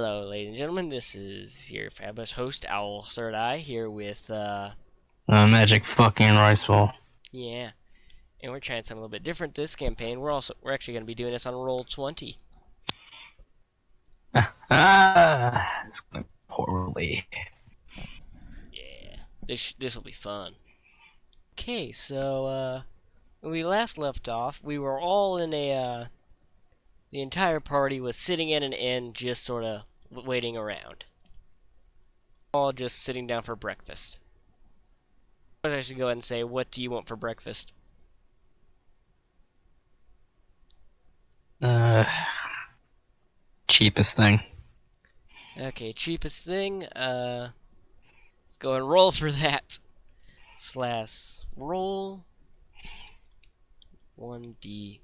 Hello, ladies and gentlemen. This is your fabulous host, Owl Third Eye, here with, Magic fucking rice ball. yeah, and we're trying something a little bit different this campaign. We're actually going to be doing this on roll 20. It's going poorly. Yeah, this will be fun. Okay, so, when we last left off, we were all in the entire party was sitting in an inn, just sort of waiting around. All just sitting down for breakfast. I should go ahead and say, what do you want for breakfast? Cheapest thing. Okay, cheapest thing, let's go and roll for that. Roll 1d20.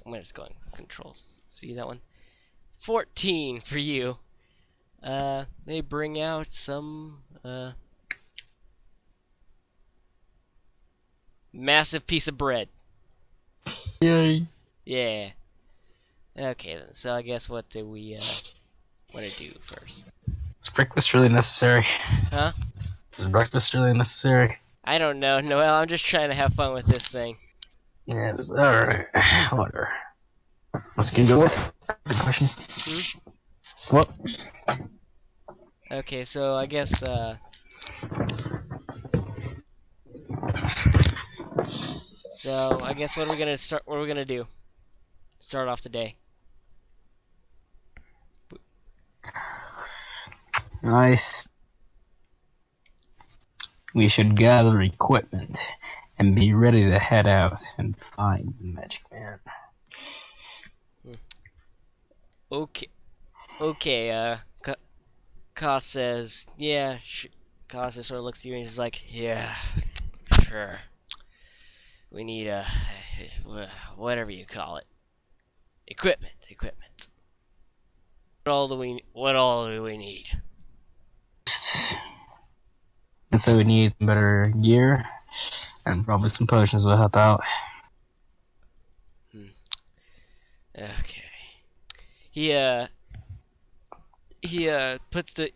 I'm gonna just go and control. See that one? 14 for you. They bring out some, massive piece of bread. Yay. Yeah. Okay then, so I guess what do we, want to do first? Is breakfast really necessary? Huh? Is breakfast really necessary? I don't know, Noel, I'm just trying to have fun with this thing. Yeah, alright. Whatever. What's gonna go with? Good question. What? Okay, so I guess, what are we gonna start? What are we gonna do? Start off the day. Nice. We should gather equipment and be ready to head out and find the Magic Man. Okay, okay, Koss says, yeah, Koss just sort of looks at you and he's like, yeah, sure. We need, whatever you call it. Equipment. What all do we need? And so we need some better gear and probably some potions will help out. Okay. He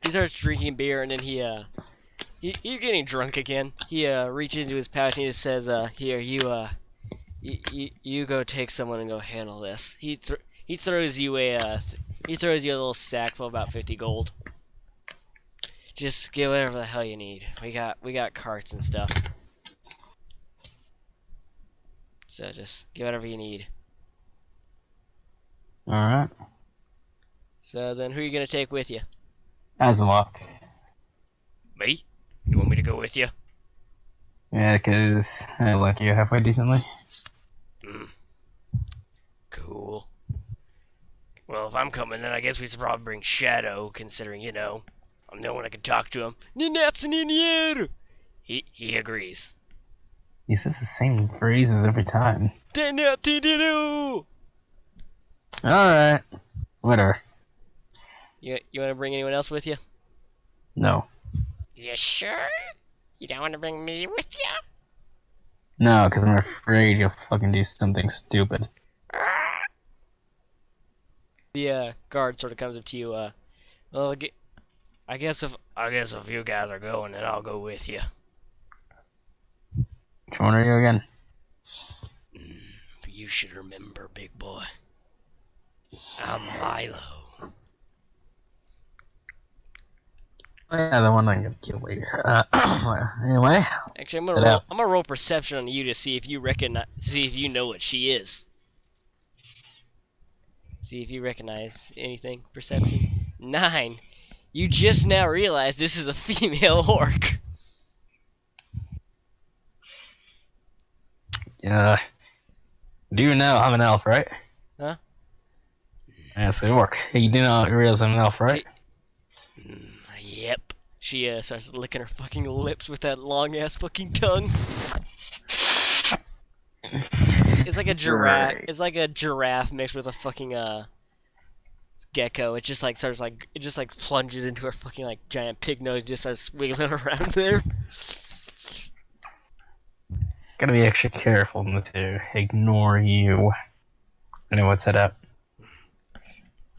starts drinking beer and then he's getting drunk again. He reaches into his pouch and he just says, here, you go take someone and go handle this. He throws you a little sack full of about 50 gold. Just get whatever the hell you need. We got carts and stuff. So just get whatever you need. Alright. So then who are you gonna take with you? Asimov. Me? You want me to go with you? Yeah, because I like you halfway decently. Cool. Well, if I'm coming, then I guess we should probably bring Shadow, considering, I'm the only one that can talk to him. He agrees. He says the same phrases every time. Alright. Whatever. You want to bring anyone else with you? No. You sure? You don't want to bring me with you? No, because I'm afraid you'll fucking do something stupid. The guard sort of comes up to you. Well, I guess if you guys are going, then I'll go with you. Which one are you again? You should remember, big boy. I'm Milo. Oh, yeah, the one I'm gonna kill later. Anyway. Actually, I'm gonna roll perception on you to see if you know what she is. See if you recognize anything. Perception 9. You just now realize this is a female orc. Yeah. Do you know I'm an elf, right? Huh? Yeah, it's an orc. You do not realize I'm an elf, right? Yep. She starts licking her fucking lips with that long ass fucking tongue. It's like a giraffe. Right. It's like a giraffe mixed with a fucking gecko. It just plunges into her fucking like giant pig nose, and just starts wiggling around there. Gotta be extra careful to ignore you. I know what's set up.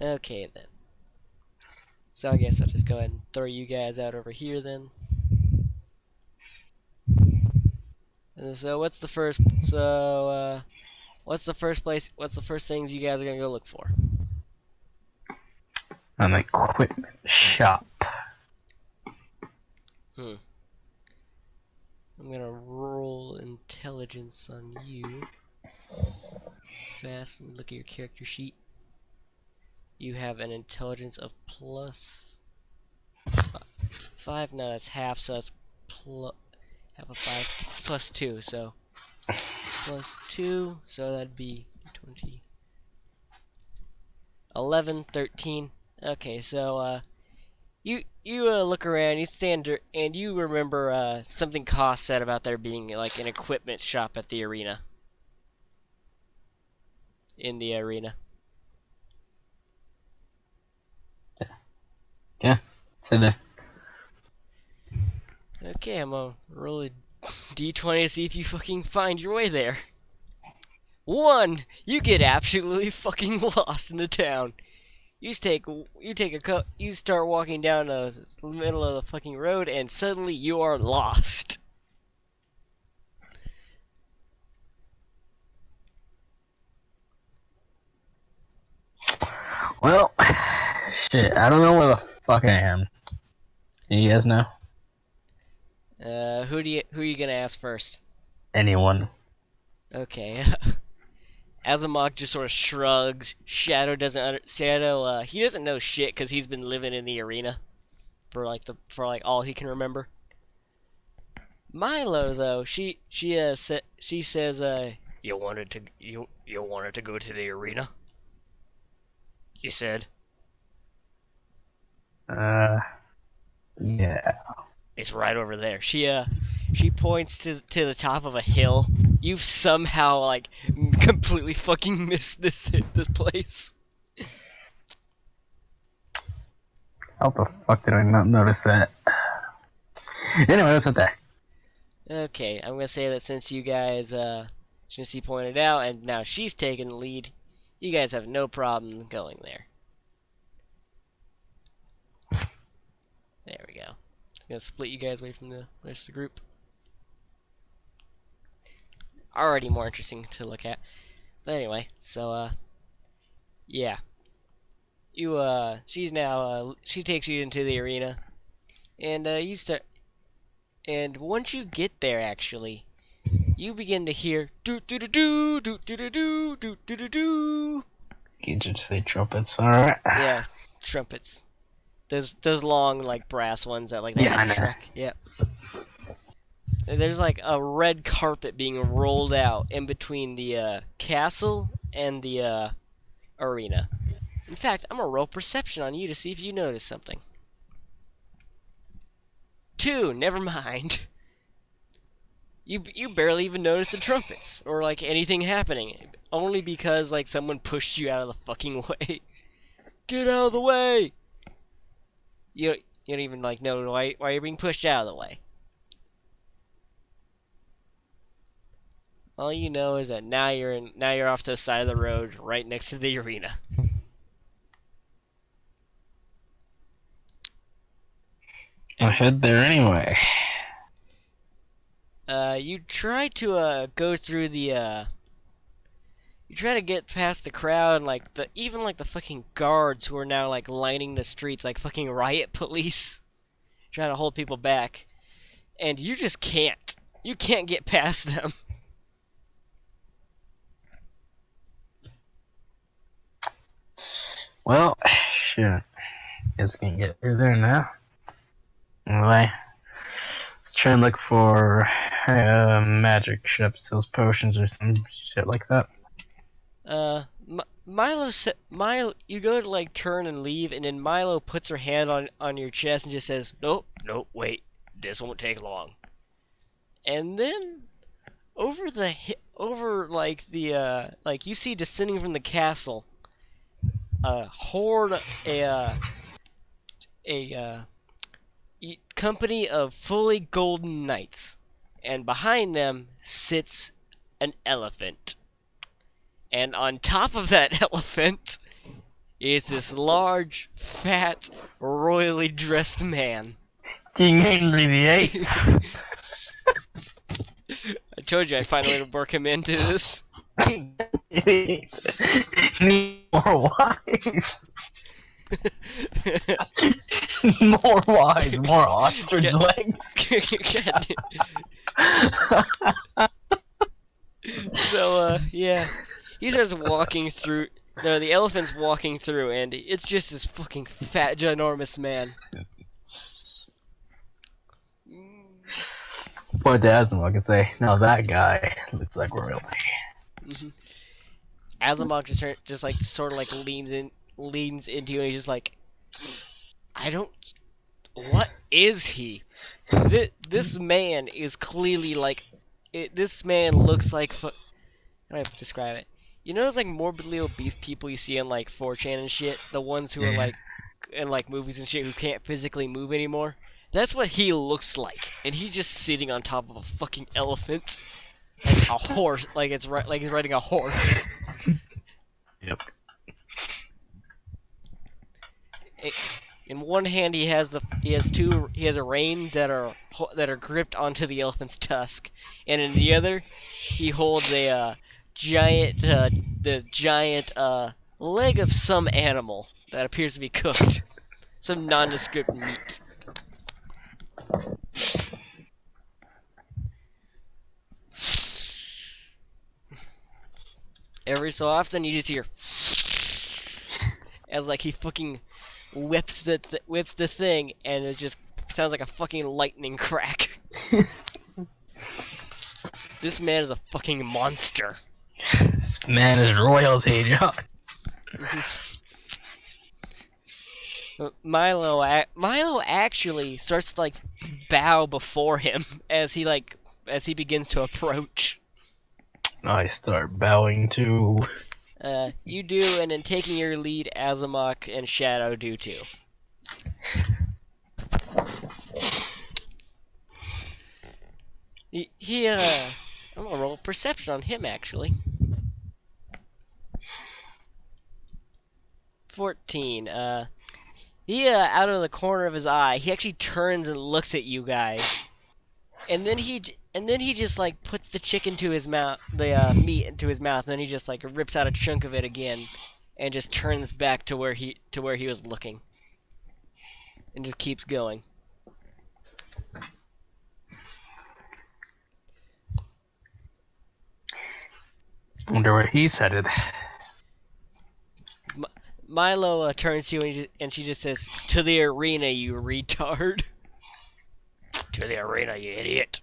Okay then. So I guess I'll just go ahead and throw you guys out over here then. So what's the first place? What's the first things you guys are gonna go look for? An equipment shop. Hmm. I'm gonna roll intelligence on you. Fast. Look at your character sheet. You have an intelligence of +5. No, that's half, so that's half of 5 +2. So +2. So that'd be 20, 11, 13. Okay, so you look around, you stand and you remember something Koss said about there being like an equipment shop at the arena. In the arena. Yeah. So the Okay, I'm gonna roll a d20 to see if you fucking find your way there. 1, you get absolutely fucking lost in the town. You start walking down the middle of the fucking road, and suddenly you are lost. well, shit. I don't know where the fuck I am. You guys know? Who are you gonna ask first? Anyone? Okay. Azamok just sort of shrugs. Shadow. He doesn't know shit because he's been living in the arena for all he can remember. Milo though, she says you wanted to go to the arena. You said Yeah. it's right over there. She points to the top of a hill. You've somehow like completely fucking missed this place. How the fuck did I not notice that? Anyway, what's up there? Okay, I'm gonna say that since he pointed out and now she's taking the lead, you guys have no problem going there. There we go. Gonna split you guys away from the rest of the group. Already more interesting to look at. But anyway, so yeah. She takes you into the arena and you start and once you get there actually, you begin to hear doo doo doo doo doo doo doo doo doo doo doo. You just say trumpets, alright? Yeah, trumpets. Those long like brass ones that like they Yeah, I had know. Shrek. Yep. There's like a red carpet being rolled out in between the castle and the arena. In fact, I'm gonna roll perception on you to see if you notice something. 2, never mind. You barely even notice the trumpets or like anything happening, only because like someone pushed you out of the fucking way. Get out of the way! You don't even like know why you're being pushed out of the way. All you know is that now you're off to the side of the road right next to the arena. I'll head there anyway. You try to go through the you try to get past the crowd and like the fucking guards who are now like lining the streets like fucking riot police trying to hold people back. And you just can't. You can't get past them. Well, shit. Guess we can get through there now. Anyway, let's try and look for magic ships, those potions or some shit like that. Milo, you go to like turn and leave, and then Milo puts her hand on your chest and just says, "Nope, nope, wait, this won't take long." And then over like the like you see descending from the castle a horde a company of fully golden knights, and behind them sits an elephant. And on top of that elephant is this large, fat, royally dressed man. King Henry VIII. I told you I'd find a way to work him into this. Need more wives. More wives, more ostrich legs. So, yeah. He starts walking through. No, the elephant's walking through, and it's just this fucking fat, ginormous man. Point to Asimov and say, "Now that guy looks like royalty." Asimov just like sort of like leans into you, and he's just like, I don't. What is he? This man is clearly like. This man looks like. How do I describe it? You know those like morbidly obese people you see on like 4chan and shit? The ones who are like in like movies and shit who can't physically move anymore? That's what he looks like. And he's just sitting on top of a fucking elephant. Like a horse. Like he's riding a horse. Yep. In one hand he has reins that are gripped onto the elephant's tusk, and in the other he holds a giant leg of some animal that appears to be cooked, some nondescript meat. Every so often you just hear as like he fucking whips the thing, and it just sounds like a fucking lightning crack. This man is a fucking monster. This man is royalty, John. Milo actually starts to like bow before him as he begins to approach. I start bowing too. You do, and in taking your lead, Azamok and Shadow do too. I'm gonna roll perception on him actually. 14. Out of the corner of his eye, he actually turns and looks at you guys, and then he just like puts the chicken to his mouth, the meat into his mouth, and then he just like rips out a chunk of it again, and just turns back to where he was looking, and just keeps going. Wonder where he's headed. Milo turns to you and she just says, "To the arena, you retard." To the arena, you idiot.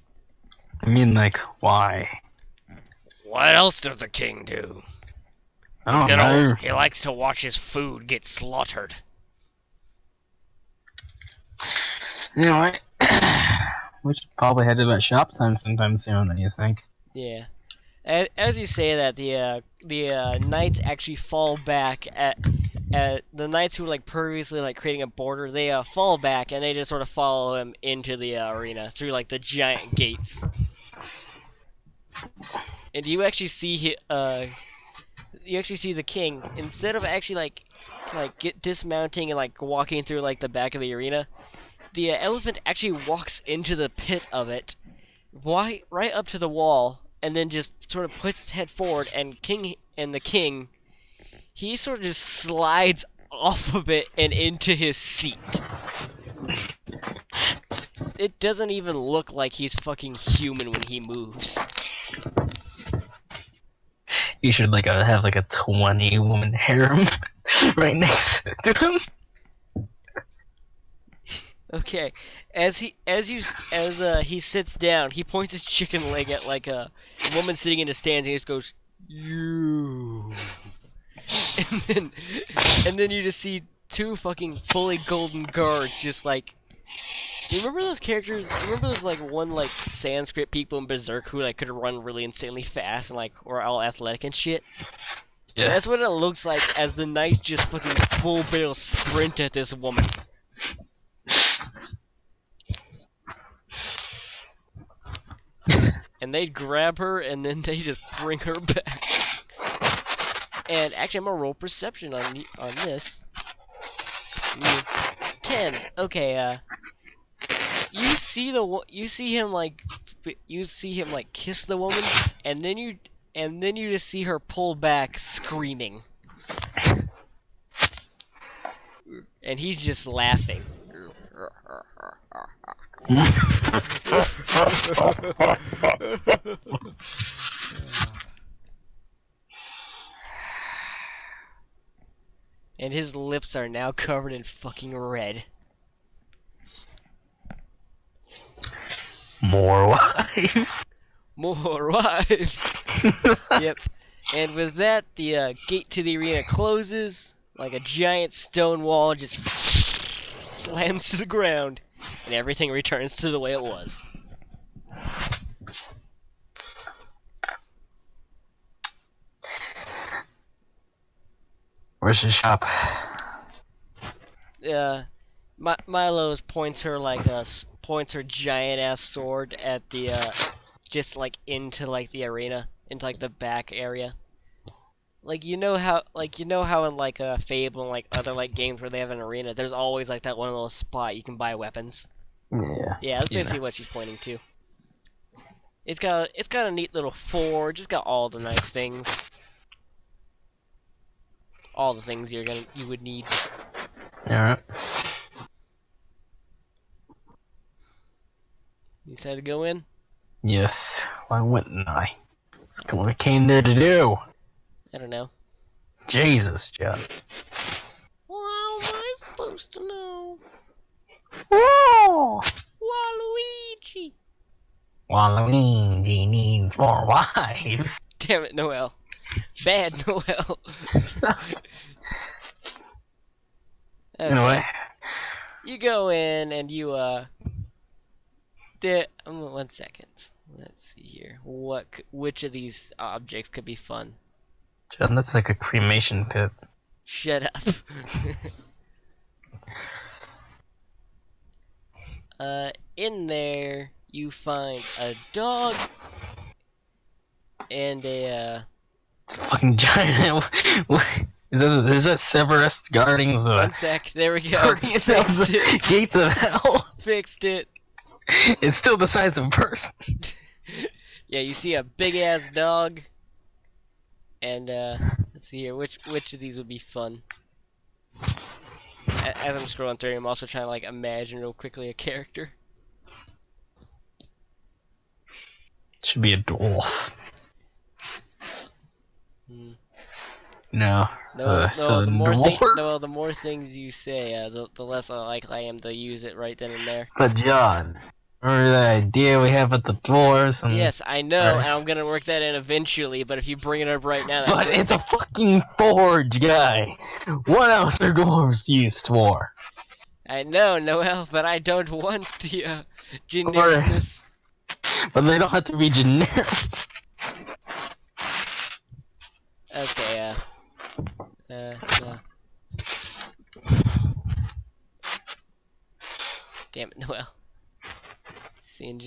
I mean, like, why? What else does the king do? I don't know. He likes to watch his food get slaughtered. You know what? We should probably head to that shop time sometime soon, don't you think? Yeah. As you say that, the knights actually fall back at the knights who were like previously like creating a border. They fall back and they just sort of follow him into the arena through like the giant gates. And you actually see the king, instead of actually dismounting and like walking through like the back of the arena, the elephant actually walks into the pit of it, right up to the wall, and then just sort of puts its head forward, and the king, he sort of just slides off of it and into his seat. It doesn't even look like he's fucking human when he moves. You should have like a 20-woman harem right next to him. Okay, as he sits down, he points his chicken leg at like a woman sitting in the stands, and he just goes, "You." And then you just see two fucking fully golden guards just like. You remember those characters? Remember those like one like Sanskrit people in Berserk who like could run really insanely fast and like were all athletic and shit? Yeah. That's what it looks like as the knights just fucking full barrel sprint at this woman. And they grab her and then they just bring her back. And actually, I'm gonna roll perception on this. 10. Okay. You see him like kiss the woman, and then you just see her pull back screaming, and he's just laughing. And his lips are now covered in fucking red. More wives. More wives. Yep. And with that, the gate to the arena closes like a giant stone wall, just slams to the ground, and everything returns to the way it was. Where's the shop? Milo points her giant ass sword at the just like into like the arena, into like the back area. Like you know how in like Fable and like other like games where they have an arena, there's always like that one little spot you can buy weapons. Yeah. Yeah, that's basically what she's pointing to. It's got a neat little forge. It's got all the nice things. All the things you would need. Alright. You decided to go in? Yes. Why wouldn't I? It's what I came there to do. I don't know. Jesus, John. Well, how am I supposed to know? Whoa! Waluigi! Waluigi needs more wives. Damn it, Noel. Bad Noel. Okay. Anyway. You go in and you, 1 second. Let's see here. Which of these objects could be fun? John, that's like a cremation pit. Shut up. In there, you find a dog and a, It's a fucking giant. Is that Severus guarding the 1 sec, there we go. Fixed it. gates of hell? Fixed it. It's still the size of a person. Yeah, you see a big ass dog. And let's see here, which of these would be fun? As I'm scrolling through, I'm also trying to like imagine real quickly a character. Should be a dwarf. Hmm. No. The more things you say, the less likely I am to use it right then and there. But John, remember the idea we have with the dwarves? And... Yes, I know, and I'm gonna work that in eventually. But if you bring it up right now, that's But it's a fucking forge, guy. What else are dwarves used for? I know, Noel, but I don't want the genericness. But they don't have to be generic. Okay, damn it, Noel.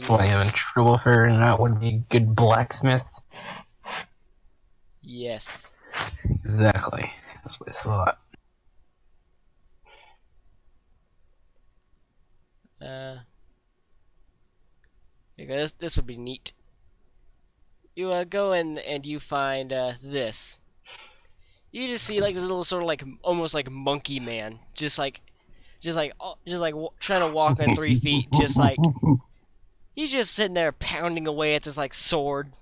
What, you having trouble figuring out what would be a good blacksmith? Yes. Exactly. That's what I thought. This would be neat. You go in and you find this. You just see like this little sort of like almost like monkey man, just like trying to walk on 3 feet, just like he's just sitting there pounding away at this like sword.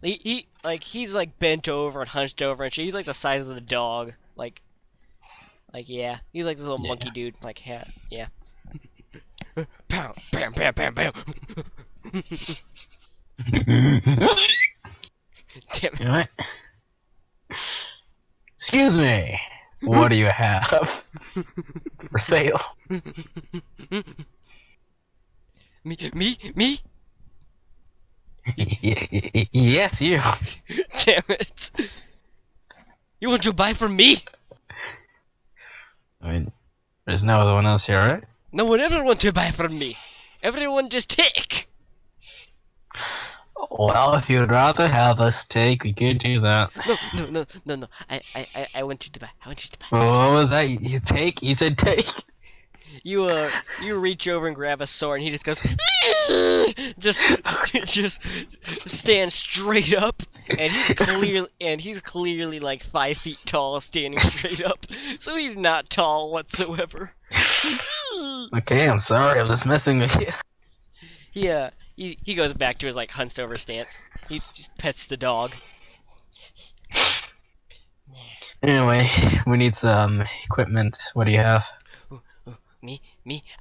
He's like bent over and hunched over and shit. He's like the size of the dog, like yeah, he's like this little monkey dude, like yeah. Bam, bam, bam, bam, bam. Damn it. What? Excuse me. What do you have for sale? Me? Yes, you. Damn it. You want to buy from me? I mean, there's no other one else here, right? No one ever wants to buy from me. Everyone just take. Well, if you'd rather have a steak, we could do that. No. I want you to buy. I want you to buy. What was that? You take? You said take? You reach over and grab a sword, and he just goes, just stands straight up, and he's clearly like 5 feet tall, standing straight up. So he's not tall whatsoever. Okay, I'm sorry, I'm just messing with you. He goes back to his like hunched over stance. He just pets the dog. Anyway, we need some equipment. What do you have? Me.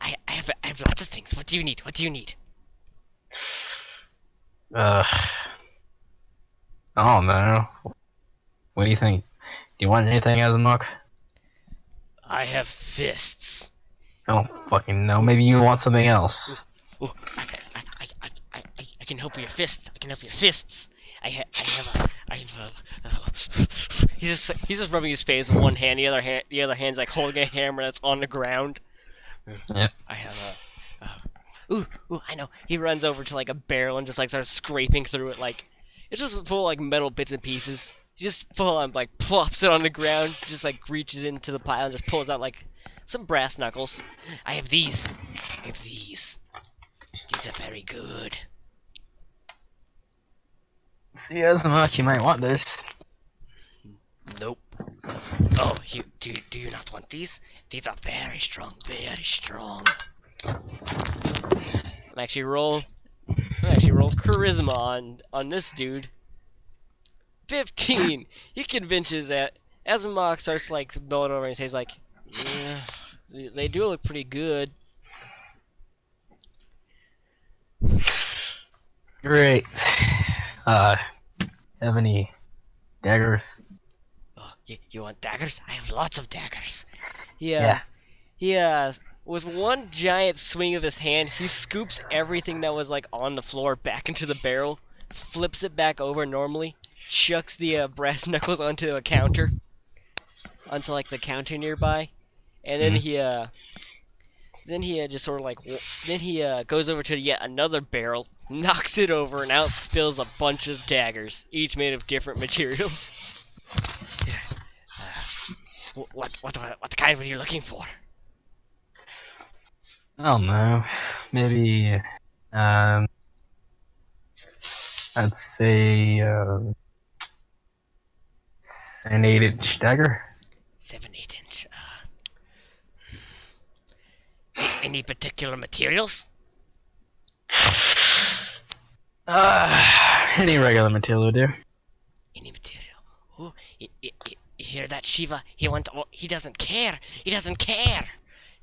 I have lots of things. What do you need? What do you need? I don't know. What do you think? Do you want anything, Azamok? I have fists. I don't fucking know. Maybe you want something else. Ooh, I can help with your fists. I can help with your fists. I have a. He's just rubbing his face with one hand. The other hand's like holding a hammer that's on the ground. Yep. I have a. Ooh, I know. He runs over to like a barrel and just like starts scraping through it. Like it's just full of like metal bits and pieces. He just full on like plops it on the ground. Just like reaches into the pile and just pulls out like some brass knuckles. I have these. These are very good. See, Azamok, you might want this. Nope. Oh, do you not want these? These are very strong, very strong. I'm actually roll charisma on this dude. 15. He convinces that Azamok starts like going over and says like, yeah, they do look pretty good. Great. Have any daggers? Oh, you want daggers? I have lots of daggers. Yeah. With one giant swing of his hand, he scoops everything that was like on the floor back into the barrel, flips it back over normally, chucks the brass knuckles onto like the counter nearby, and then he just sort of like goes over to yet another barrel, knocks it over, and out spills a bunch of daggers, each made of different materials. What kind were you looking for? I don't know. Maybe, I'd say, an 8-inch dagger. 7-8 inch. Any particular materials? Any regular material will do. Any material. Ooh, you hear that, Shiva? He doesn't care. He doesn't care.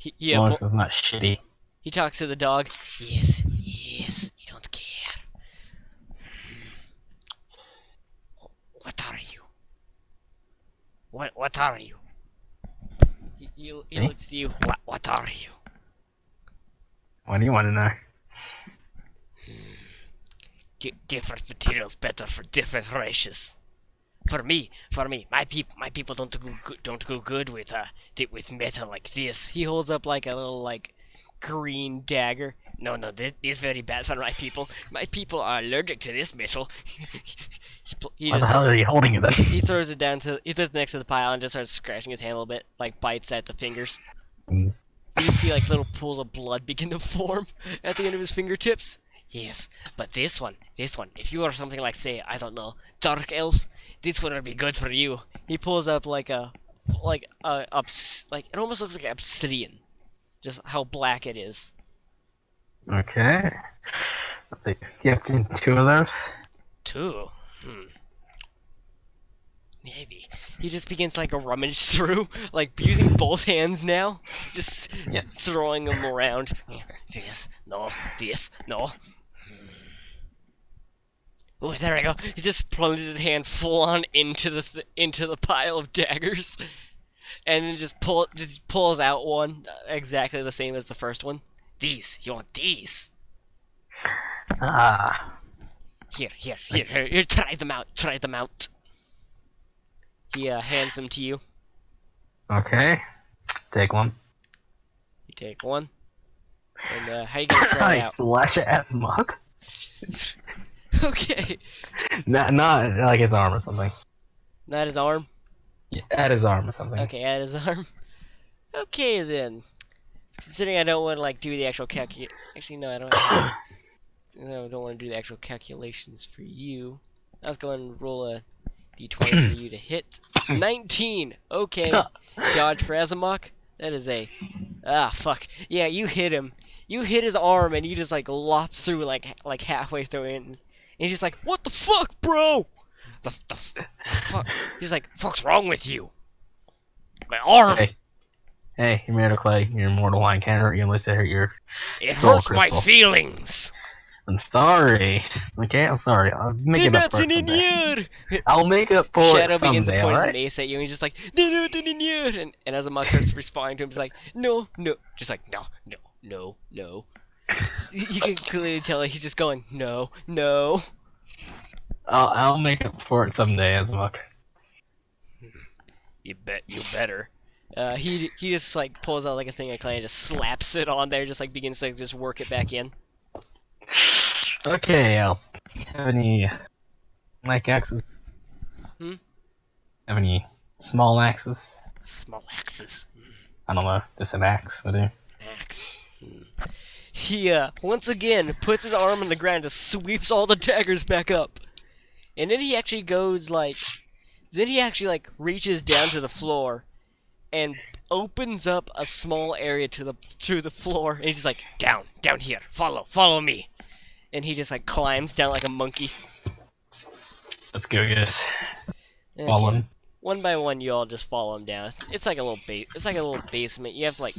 As long as it's not shitty. He talks to the dog. Yes, you don't care. What are you? What are you? He looks to you. What are you? What do you want to know? Different materials better for different races. For me, my people don't go good with metal like this. He holds up like a little like green dagger. No, this is very bad for my people. My people are allergic to this metal. Why the hell are you holding it then? He throws it next to the pile and just starts scratching his hand a little bit, like bites at the fingers. You see like little pools of blood begin to form at the end of his fingertips. Yes, but this one, if you are something like, say, I don't know, dark elf, this one would be good for you. He pulls up like it almost looks like obsidian, just how black it is. Okay. Let's see. Do you have two of those? Two? Maybe. He just begins like a rummage through, like using both hands now, just throwing them around. This, no, this, no. Oh, there we go. He just plunges his hand full on into the pile of daggers, and then just pulls out one exactly the same as the first one. These, you want these? Here, try them out. He hands them to you. Okay. Take one. You take one. And how you gonna try it out? Slash it as mug. Okay. Not like his arm or something. Not his arm? Yeah, at his arm or something. Okay, at his arm. Okay, then. Considering I don't want to, like, do the actual Actually, no, I don't. No, I don't want to do the actual calculations for you. I was going to roll a d20 for you to hit. 19! Okay. Dodge for Azamok. That is a... Ah, fuck. Yeah, you hit him. You hit his arm, and you just, like, lop through, like halfway through it. And he's just like, what the fuck, bro? The fuck? He's like, fuck's wrong with you? My arm! Hey, Immortal Clay, your immortal line can't hurt you unless they hurt your It soul hurts my crystal. feelings! I'm sorry. Okay, I'm sorry. I'll make it up for it someday. I'll make up for Shadow it begins to someday, point his alright? mace at you, and he's just like, and as Amok starts responding to him, he's like, no, no, just like, no, no, no, no. You can clearly tell he's just going, no, no. I'll make up for it someday, Azamok. You better. He just like pulls out like a thing of clay and just slaps it on there, just like begins to just work it back in. Okay, have any like axes? Hmm? Have any small axes? Small axes. I don't know, just an axe would do. Axe. He once again puts his arm on the ground and sweeps all the daggers back up. And then he actually goes like reaches down to the floor and opens up a small area to the floor, and he's just like, down here, follow me. And he just like climbs down like a monkey. Let's go, guys. Okay. Follow him. One by one, you all just follow him down. It's like a little it's like a little basement. You have to like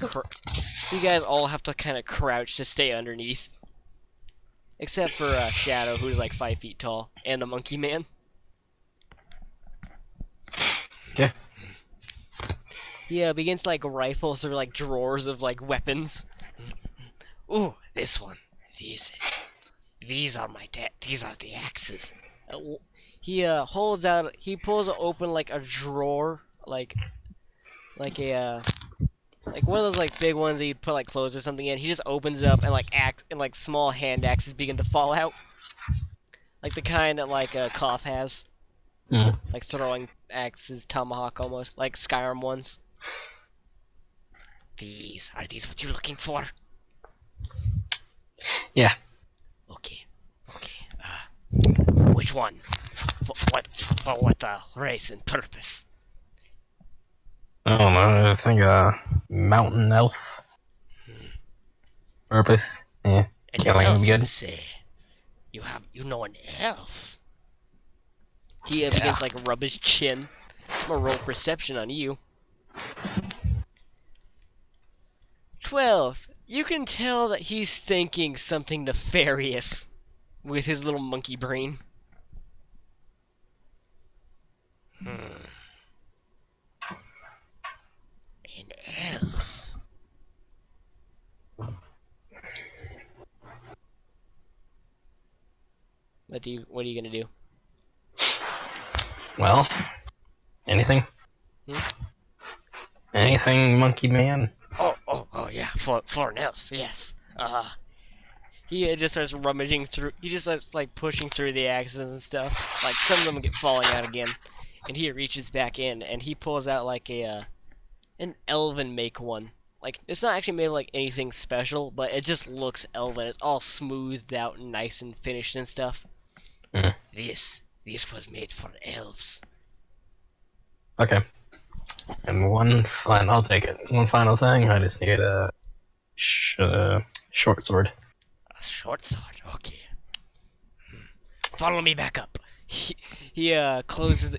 you guys all have to kind of crouch to stay underneath. Except for Shadow, who's like 5 feet tall, and the Monkey Man. Yeah. He begins to like rifle through like drawers of like weapons. Ooh, this one. These are these are the axes. He pulls open like a drawer, like a like one of those like big ones that you put like clothes or something in. He just opens it up, and like small hand axes begin to fall out, like the kind that like Koth has, like throwing axes, tomahawk almost, like Skyrim ones. Are these what you're looking for? Yeah. Okay. Which one? For what race and purpose? I don't know, I think mountain elf. Purpose. Yeah. An Killing elf, would be good. you say? You know an elf? He begins to like rub his chin. I'm gonna roll perception on you. 12. You can tell that he's thinking something nefarious with his little monkey brain. An elf. What are you gonna do? Well, anything? Anything, monkey man? Oh yeah, for an elf, yes. He just starts rummaging through. He just starts like pushing through the axes and stuff. Like some of them get falling out again, and he reaches back in and he pulls out like an elven make one. Like it's not actually made of like anything special, but it just looks elven. It's all smoothed out and nice and finished and stuff. This was made for elves. Okay. And I'll take it. One final thing, I just need a short sword. A short sword, okay. Follow me back up. He closes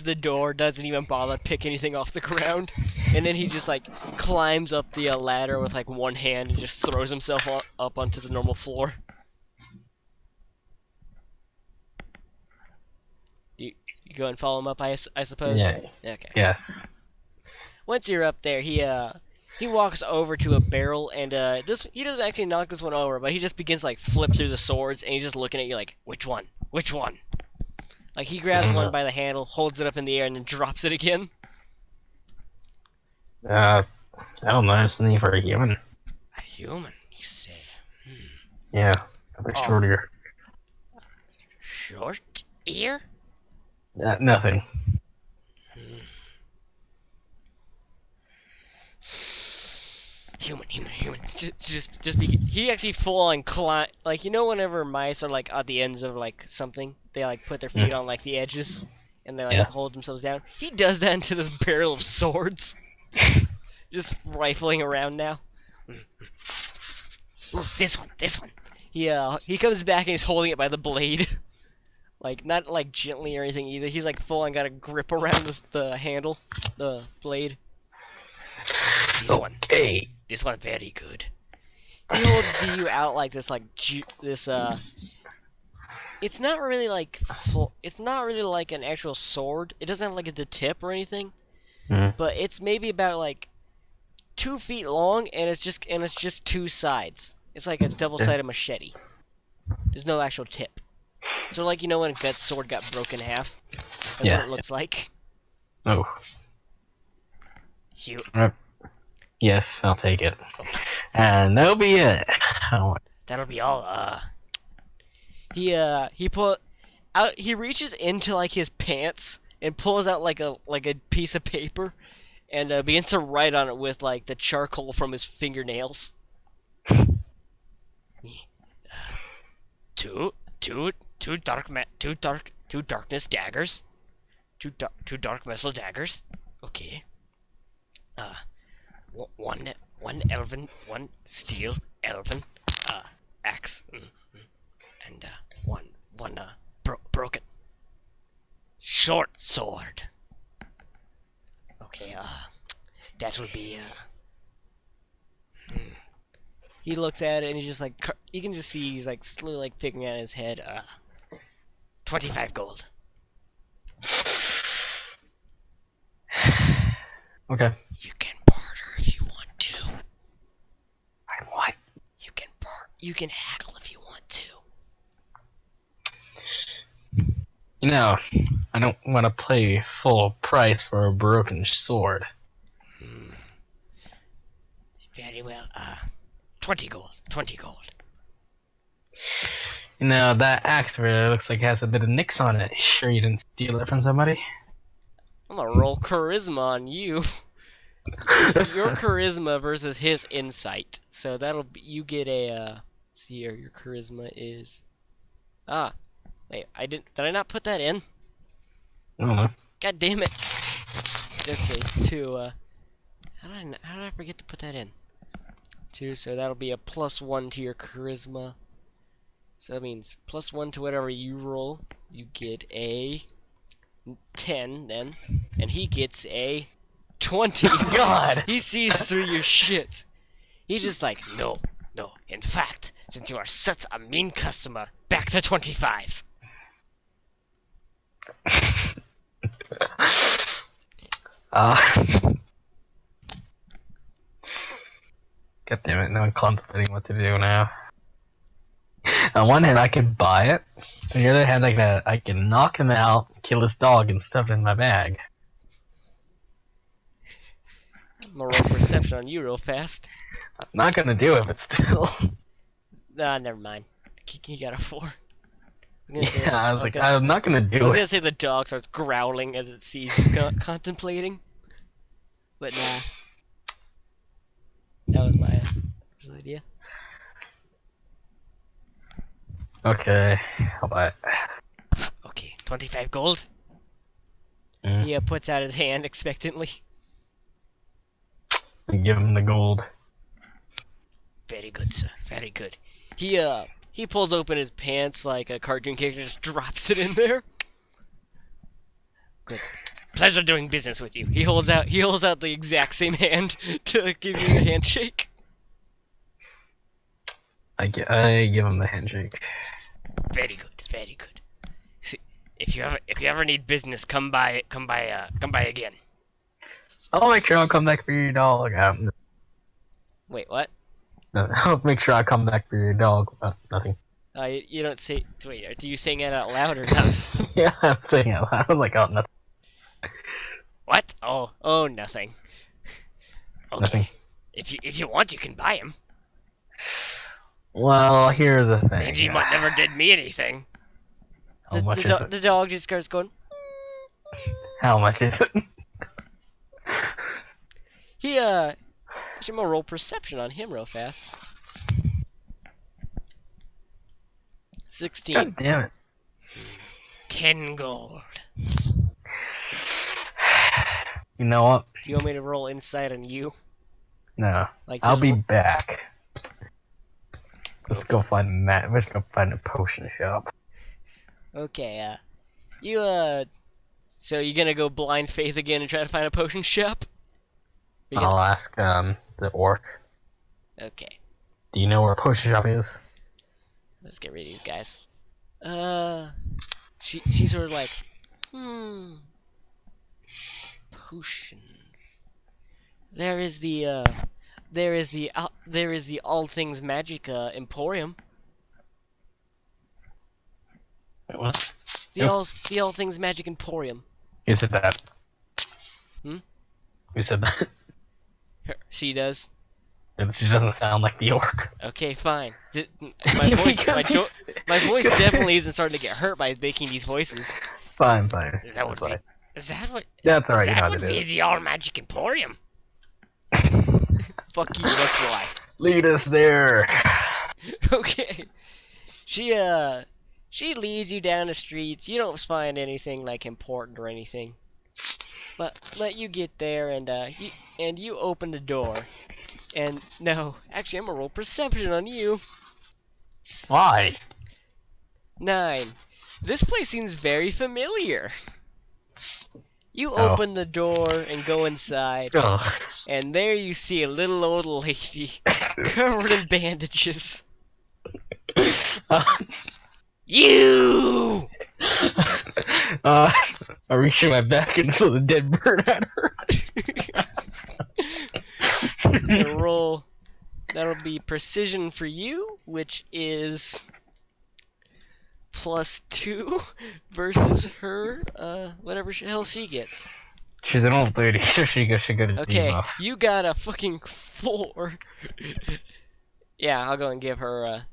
the door, doesn't even bother to pick anything off the ground, and then he just like climbs up the ladder with like one hand and just throws himself up onto the normal floor. You go and follow him up, I suppose. Yeah. Okay. Yes. Once you're up there, he walks over to a barrel, and he doesn't actually knock this one over, but he just begins to like flip through the swords, and he's just looking at you like, which one? Like he grabs one by the handle, holds it up in the air, and then drops it again. I don't know. It's the need for a human. A human, you say? Yeah, a bit shorter. Short ear? Nothing. Human. Just be. He actually full on climb. Like, you know, whenever mice are like at the ends of like something, they like put their feet on like the edges and they like Yeah. hold themselves down. He does that into this barrel of swords, rifling around now. Ooh, this one. He comes back and he's holding it by the blade. Like, not like gently or anything either. He's like full on got a grip around the handle, the blade. Okay. This one very good. He holds you out like this, it's not really like it's not really like an actual sword. It doesn't have like the tip or anything, but it's maybe about like 2 feet long, and it's just two sides. It's like a double-sided machete. There's no actual tip. So like, you know, when Guts' sword got broken in half, that's what it looks like. Oh. You. Yes, I'll take it. Okay. And that'll be it. Oh. That'll be all. He reaches into like his pants and pulls out like a piece of paper and begins to write on it with like the charcoal from his fingernails. Two darkness daggers. Two dark metal daggers. Okay. One elven, one steel elven axe, and one broken short sword. Okay, that would be He looks at it and he's just like, you can just see he's like slowly like figuring out in his head. 25 gold. Okay. You can barter if you want to. What? You can haggle if you want to. You know, I don't want to pay full price for a broken sword. Very well. 20 gold. 20 gold. You know, that axe really looks like it has a bit of nicks on it. Sure you didn't steal it from somebody? I'm gonna roll charisma on you. Your charisma versus his insight. So that'll be, you get a, see here, your charisma is, wait, did I not put that in? I don't know. God damn it. Okay, how did I forget to put that in? 2, so that'll be a +1 to your charisma. So that means +1 to whatever you roll. You get a 10 then, and he gets a 20. God! He sees through your shit. He's just like, no. In fact, since you are such a mean customer, back to 25. God damn it, now I'm contemplating what to do now. On one hand, I could buy it. On the other hand, I can knock him out, kill his dog, and stuff it in my bag. I'm gonna roll perception on you real fast. I'm not gonna do it, but still. Nah, never mind. He got a 4. I'm not gonna do I was it. gonna say the dog starts growling as it sees you contemplating. But nah. That was my original idea. Okay, I'll buy it. Okay, 25 gold. Mm. He puts out his hand expectantly. And give him the gold. Very good, sir. Very good. He pulls open his pants like a cartoon character, just drops it in there. Good. Pleasure doing business with you. He holds out the exact same hand to give you a handshake. I give him the handshake. Very good. Very good. See, if you ever need business, come by again. I'll make sure I'll come back for your dog. Wait, what? No, I'll make sure I come back for your dog. Nothing. You don't say. Wait, are you saying that out loud or not? Yeah, I'm saying it loud. I'm like, oh, nothing. What? Oh, nothing. Okay. Nothing. If you want, you can buy him. Well, here's the thing. Angie never did me anything. How much is it? The dog just starts going. How much is it? He Actually, I'm gonna roll perception on him real fast. 16. God damn it. 10 gold. You know what? Do you want me to roll insight on you? No. Like I'll just be back. Let's go find a potion shop. Okay, so you're gonna go blind faith again and try to find a potion shop? I'll ask the orc. Okay, Do you know where a potion shop is? let's get rid of these guys. She's sort of like, potions. There is the All Things Magic Emporium. Wait, what? The All Things Magic Emporium. Who said that? Hmm? Who said that? She does. She doesn't sound like the orc. Okay, fine. My voice definitely isn't starting to get hurt by making these voices. Fine. That would be. Is that what? That's alright. That would be the All Magic Emporium. Fuck you. That's why. Lead us there. Okay. She leads you down the streets. You don't find anything like important or anything. But let you get there and you open the door. And no, actually I'm gonna roll perception on you. Why? 9. This place seems very familiar. You open the door and go inside, and there you see a little old lady covered in bandages. You! I reach my back and throw the dead bird at her. Roll. That'll be precision for you, which is +2 versus her, whatever hell she gets. She's an old lady, so she should get a Okay, debuff. you got a fucking 4. Yeah, I'll go and give her a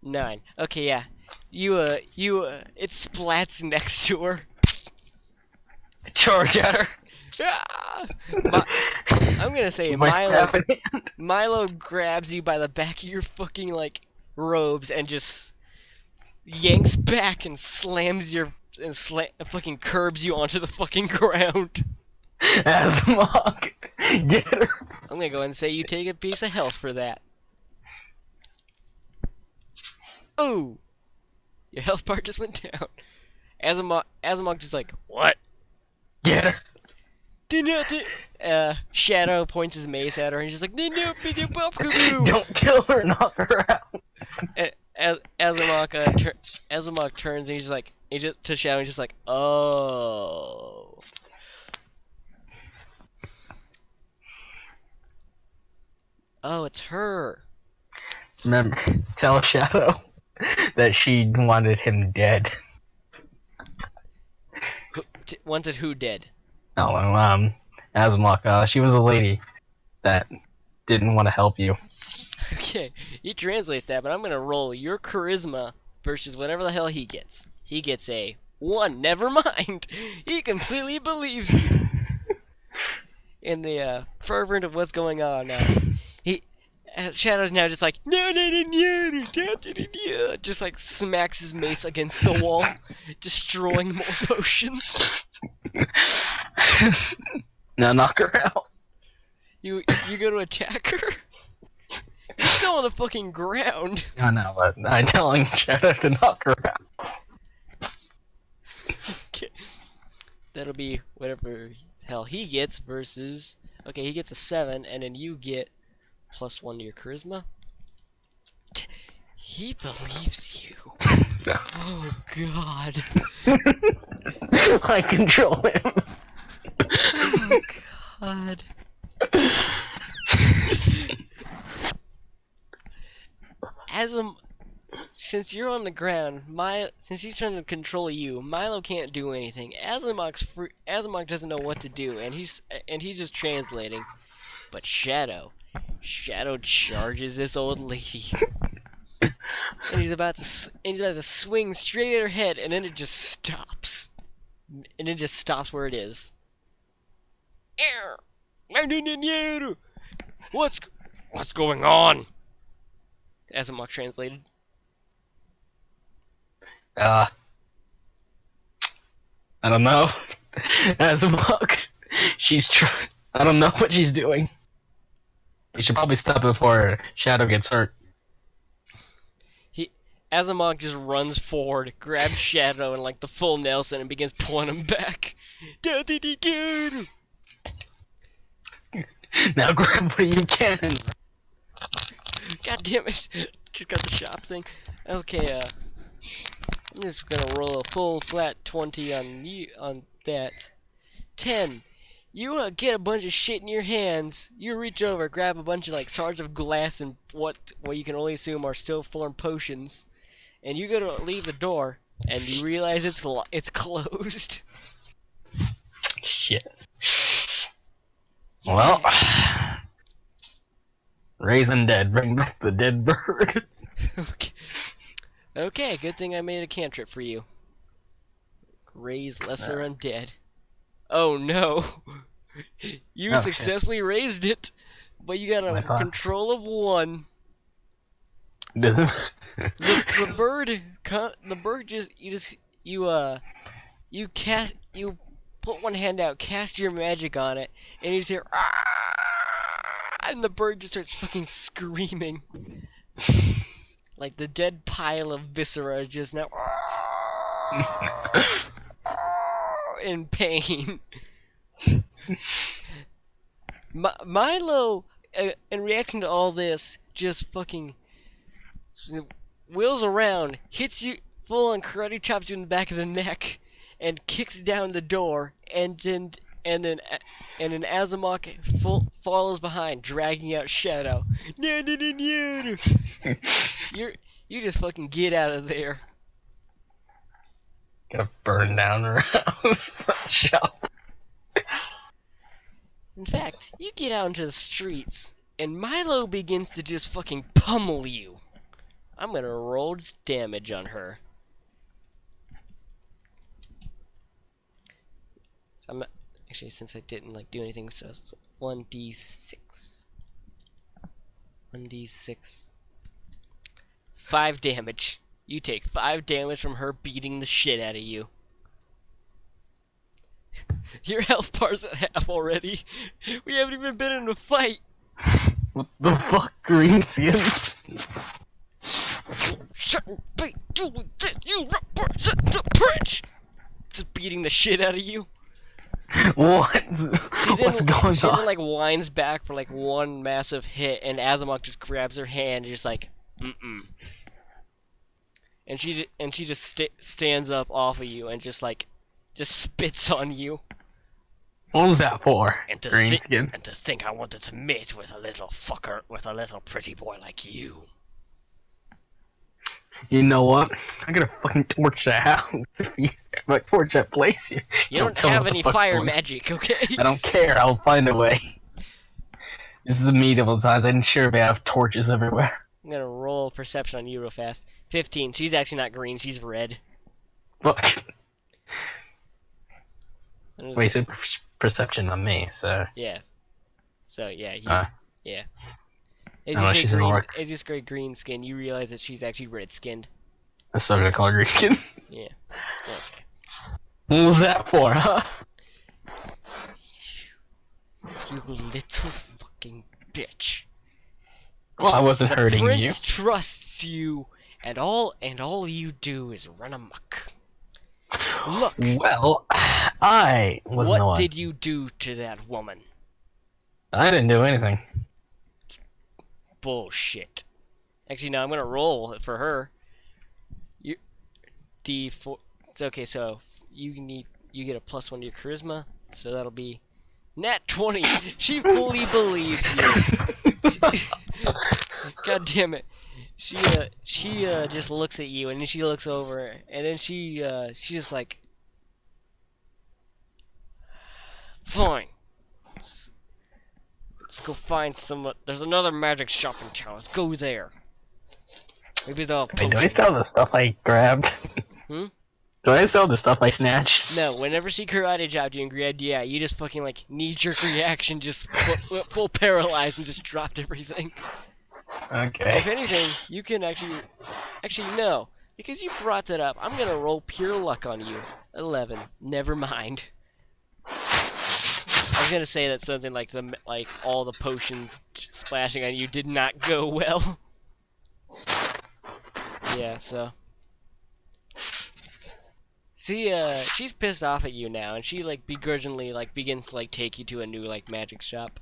9. Okay, yeah. It splats next to her. Charge at her. Ah! I'm gonna say Milo grabs you by the back of your fucking like robes and just yanks back and slams fucking curbs you onto the fucking ground. Asmok, get her. I'm gonna go ahead and say you take a piece of health for that. Oh, your health bar just went down. Azamok just like, what? Get her. Shadow points his mace at her and he's just like, don't kill her, knock her out. Azamok turns and he's just to Shadow and he's just like, oh. Oh, it's her. Remember, tell Shadow that she wanted him dead. Wanted who dead? Oh, Asmok, she was a lady that didn't want to help you. Okay, he translates that, but I'm gonna roll your charisma versus whatever the hell he gets. He gets a 1. Never mind. He completely believes you. In the fervent of what's going on, Shadow's now just like just like smacks his mace against the wall, destroying more potions. Now knock her out. You go to attack her? You're still on the fucking ground. I know, but I'm telling Shadow to knock her out. Okay. That'll be whatever hell he gets versus... Okay, he gets a 7, and then you get +1 to your charisma. He believes you. No. Oh, God. I control him. Oh, God. Since you're on the ground, since he's trying to control you, Milo can't do anything. Azamok doesn't know what to do, and he's just translating. But Shadow charges this old lady. and he's about to swing straight at her head, and then it just stops, and it just stops where it is. What's going on? Azamok translated. I don't know. As a monk, I don't know what she's doing. You should probably stop before Shadow gets hurt. Azamok just runs forward, grabs Shadow and like the full Nelson and begins pulling him back. Now grab what you can. God damn it! Just got the shop thing. Okay, I'm just gonna roll a full flat 20 on that. 10. You get a bunch of shit in your hands. You reach over, grab a bunch of like shards of glass and what you can only assume are still formed potions, and you go to leave the door, and you realize it's closed. Shit. Yeah. Well, raising dead, bring back the dead bird. Okay, good thing I made a cantrip for you. Raise lesser undead. Oh no! You successfully raised it, but you got a control of 1. Doesn't The bird just you put one hand out, cast your magic on it, and you just hear and the bird just starts fucking screaming. Like the dead pile of viscera is just now in pain. Milo, in reaction to all this, just fucking wheels around, hits you full on karate chops you in the back of the neck, and kicks down the door, and then Azamok follows behind, dragging out Shadow. You just fucking get out of there. Gonna burn down her house. Shop. In fact, you get out into the streets, and Milo begins to just fucking pummel you. I'm gonna roll damage on her. So I'm not, actually, since I didn't like do anything, so it's 1d6. 1d6. 5 damage. You take 5 damage from her beating the shit out of you. Your health bar's at half already. We haven't even been in a fight. What the fuck, green skin? You represent the bridge. Just beating the shit out of you. What? What's going on? She then like winds back for like one massive hit, and Azamok just grabs her hand and just like, and she just stands up off of you and just spits on you. What was that for? Green skin. And to think I wanted to mate with a little fucker, with a little pretty boy like you. You know what? I'm gonna fucking torch that house. If I torch that place, you don't have any fire magic, okay? I don't care. I'll find a way. This is the medieval times. I'm sure we have torches everywhere. I'm gonna roll perception on you real fast. 15. She's actually not green. She's red. Fuck. Wait, so perception on me, so... Yeah. So, yeah. Yeah. As you say green skin, you realize that she's actually red-skinned. I'm still gonna call her green skin. Yeah. Okay. What was that for, huh? You little fucking bitch. Well, I wasn't hurting you. The prince trusts you, and all you do is run amok. Look. Well, I was the one. What did you do to that woman? I didn't do anything. Bullshit. Actually, no, I'm gonna roll for her. D4. It's okay. So you get a +1 to your charisma. So that'll be nat 20. She fully believes you. God damn it. She just looks at you, and then she looks over, and then she's just like, fine. Let's go find some. There's another magic shop in town. Let's go there. Maybe they'll Wait, do I potions. sell the stuff I grabbed? Hmm? Do I sell the stuff I snatched? No, whenever she karate chopped you and grabbed you, yeah, you just fucking like knee-jerk reaction, just full paralyzed and just dropped everything. If Okay. anything, you can actually no, because you brought that up. I'm gonna roll pure luck on you. 11. Never mind. I was gonna say that something like all the potions splashing on you did not go well. Yeah, so. She's pissed off at you now, and she like begrudgingly like begins to like take you to a new like magic shop.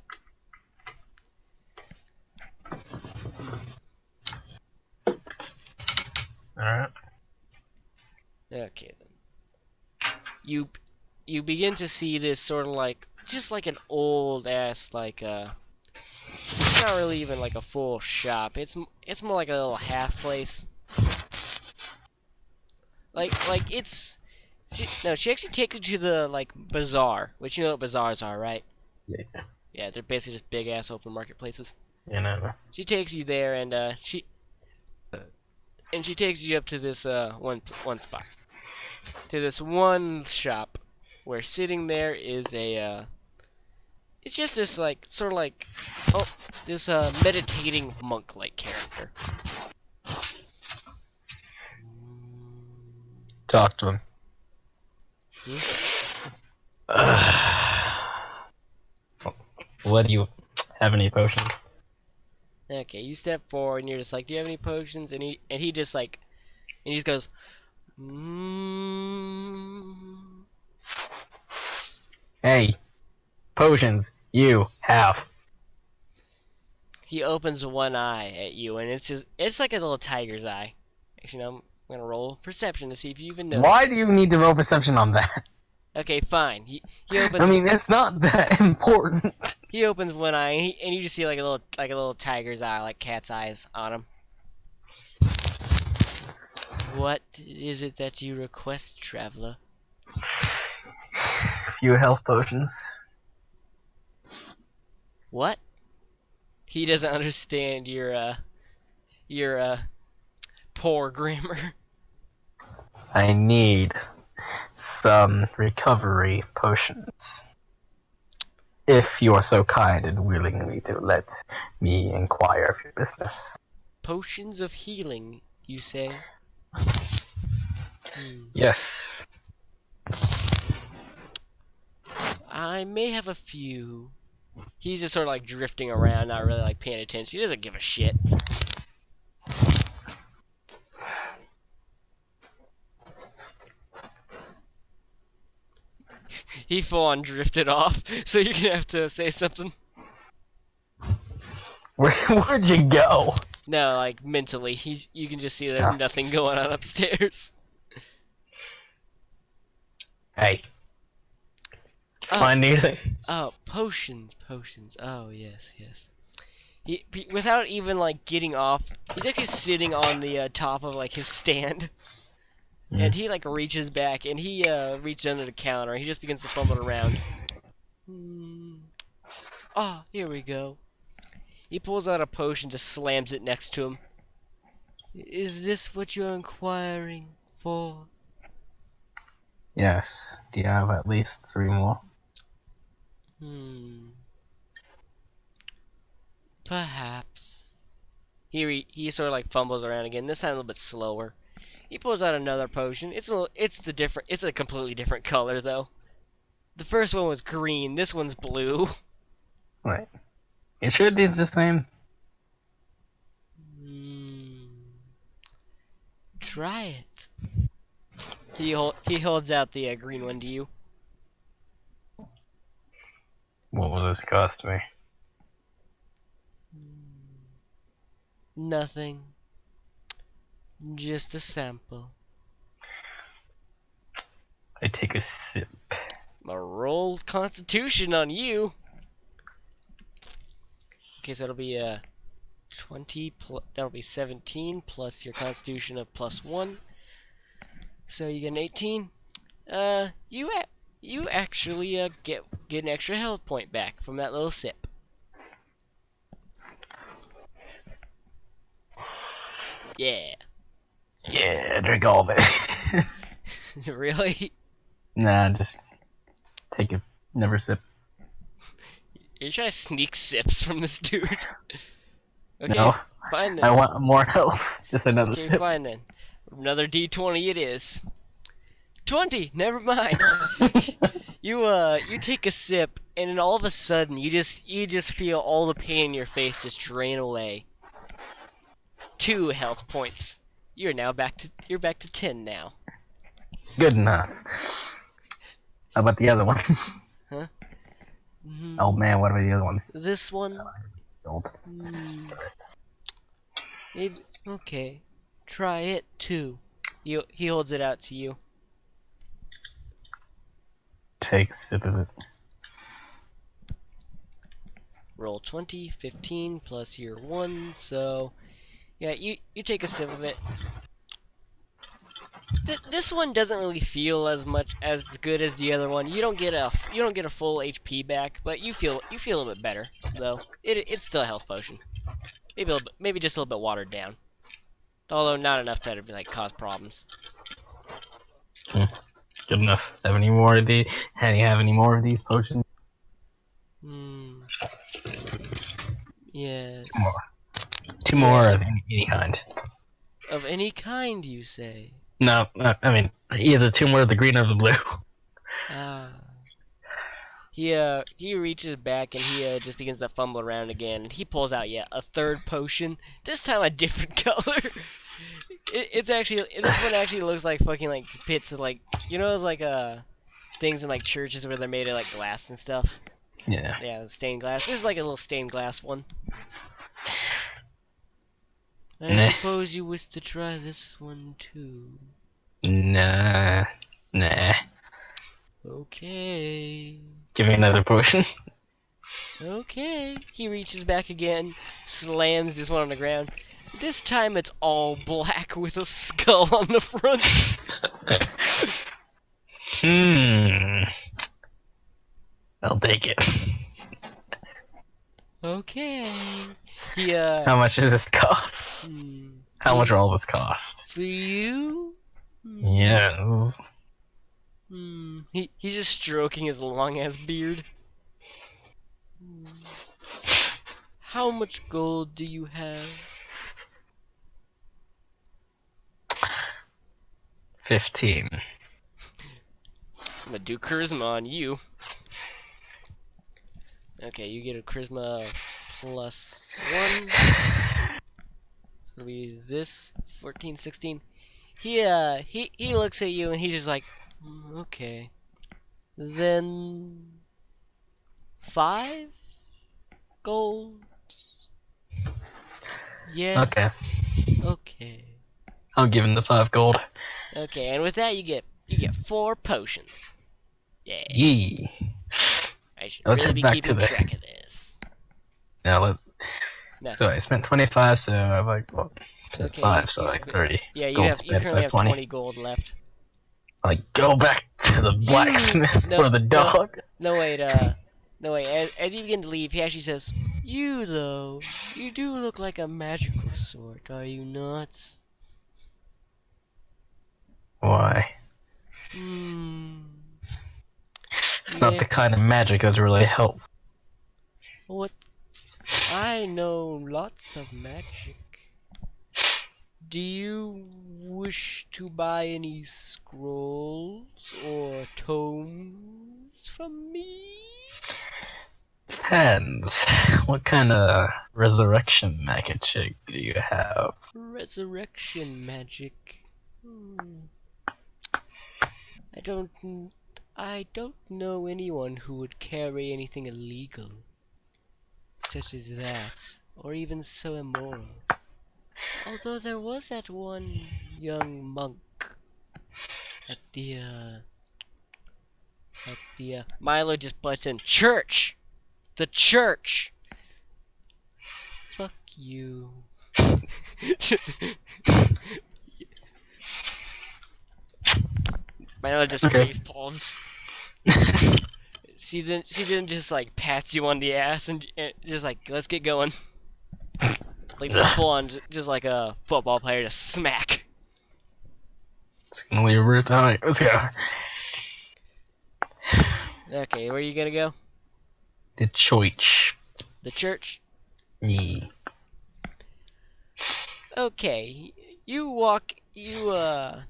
Alright. Okay then. You begin to see this sort of like just like an old ass like it's not really even like a full shop. It's more like a little half place. Like it's she actually takes you to the like bazaar, which you know what bazaars are, right? Yeah. Yeah, they're basically just big ass open marketplaces. You know. She takes you there and she takes you up to this one spot. To this one shop where sitting there is a it's just this like sort of like this meditating monk like character. Talk to him. Hmm? What do you have any potions? Okay, you step forward and you're just like, "Do you have any potions?" And he just like and he just goes, mm. Hey, potions you have. He opens one eye at you, and it's like a little tiger's eye. Actually, no, I'm gonna roll perception to see if you even notice Why it. do you need to roll perception on that? Okay, fine. He I opens mean, it's not that important. he opens one eye, and you just see like a little tiger's eye, like cat's eyes on him. What is it that you request, traveler? Few health potions. What? He doesn't understand your poor grammar. I need some recovery potions. If you are so kind and willingly to let me inquire of your business. Potions of healing, you say? Yes. I may have a few. He's just sort of like drifting around, not really like paying attention. He doesn't give a shit. He full on drifted off, so you're gonna have to say something. Where'd you go? No, like mentally, you can just see there's nothing going on upstairs. Hey. Find anything? Oh, potions. Oh, yes. Without even like getting off, he's actually sitting on the top of like his stand, and he like reaches back and he reaches under the counter. He just begins to fumble around. Ah, here we go. He pulls out a potion, just slams it next to him. Is this what you're inquiring for? Yes. Do you have at least 3 more? Perhaps. He sort of like fumbles around again. This time a little bit slower. He pulls out another potion. It's a completely different color though. The first one was green. This one's blue. Wait. You sure these the same? Try it. He holds out the green one to you. What will this cost me? Nothing. Just a sample. I take a sip. A roll Constitution on you. Okay, so that'll be 20 that'll be 17 plus your Constitution of +1. So you get an 18. You actually get an extra health point back from that little sip. Yeah. Yeah, drink all of it. Really? Nah, just take it. Never sip. You're trying to sneak sips from this dude. No, Okay, fine I then. want more health. Just another Okay, sip. fine then. Another D20 it is. 20. Never mind. You take a sip, and then all of a sudden you just feel all the pain in your face just drain away. 2 health points. You're back to 10 now. Good enough. How about the other one? Huh? Oh man, what about the other one? This one. Old. Hmm. Maybe. Okay. Try it too. He holds it out to you. Take a sip of it. Roll 20, 15 plus your 1, so yeah, you take a sip of it. This one doesn't really feel as good as the other one. You don't get a full HP back, but you feel a little bit better though. It's still a health potion. Maybe just a little bit watered down. Although not enough that it'd be like cause problems. Good enough. Have any more of the? How do you have any more of these potions? Hmm. Yes. Two Yeah. more of any kind. Of any kind, you say? No, I mean either two more of the green or the blue. Ah. He reaches back and he just begins to fumble around again, and he pulls out a third potion. This time a different color. It's actually this one actually looks like fucking like pits of like those like things in like churches where they're made of like glass and stuff. Yeah. Yeah, stained glass. This is like a little stained glass one. I Nah. suppose you wish to try this one too. Nah. Okay. Give me another potion. Okay. He reaches back again, slams this one on the ground. This time it's all black with a skull on the front. I'll take it. Okay. He How much does this cost? How much for, are all this cost? for you? Yes. He's just stroking his long ass beard. How much gold do you have? 15. I'm gonna do charisma on you. Okay, you get a charisma of +1. So it'll be this 14, 16. He looks at you and he's just like, okay. Then 5 gold. Yes. Okay. I'll give him the 5 gold. Okay, and with that you get 4 potions. Yeah. Yee. I should Let's really head be back keeping to the- track of this. Now No. so I spent 25, so I've like Okay, 5, so like 30. Yeah, you Gold currently have 20. 20 gold left. Like go back to the blacksmith No, for the dog. No wait, as you begin to leave, he actually says, "You though, you do look like a magical sort, are you not?" Why? It's not the kind of magic that's really helpful. What? I know lots of magic. Do you wish to buy any scrolls or tomes from me? Depends. What kind of resurrection magic do you have? Resurrection magic. I don't know anyone who would carry anything illegal, such as that, or even so immoral. Although there was that one young monk at the Milo just butts in. Church! The church! Fuck you. Milo just face palms. She didn't just like pats you on the ass and just like, let's get going. Like just full on, just like a football player, just smack. It's gonna leave root time. Let's go. Okay, where are you gonna go? The church. The church? Yeah. Okay, you walk, I'm gonna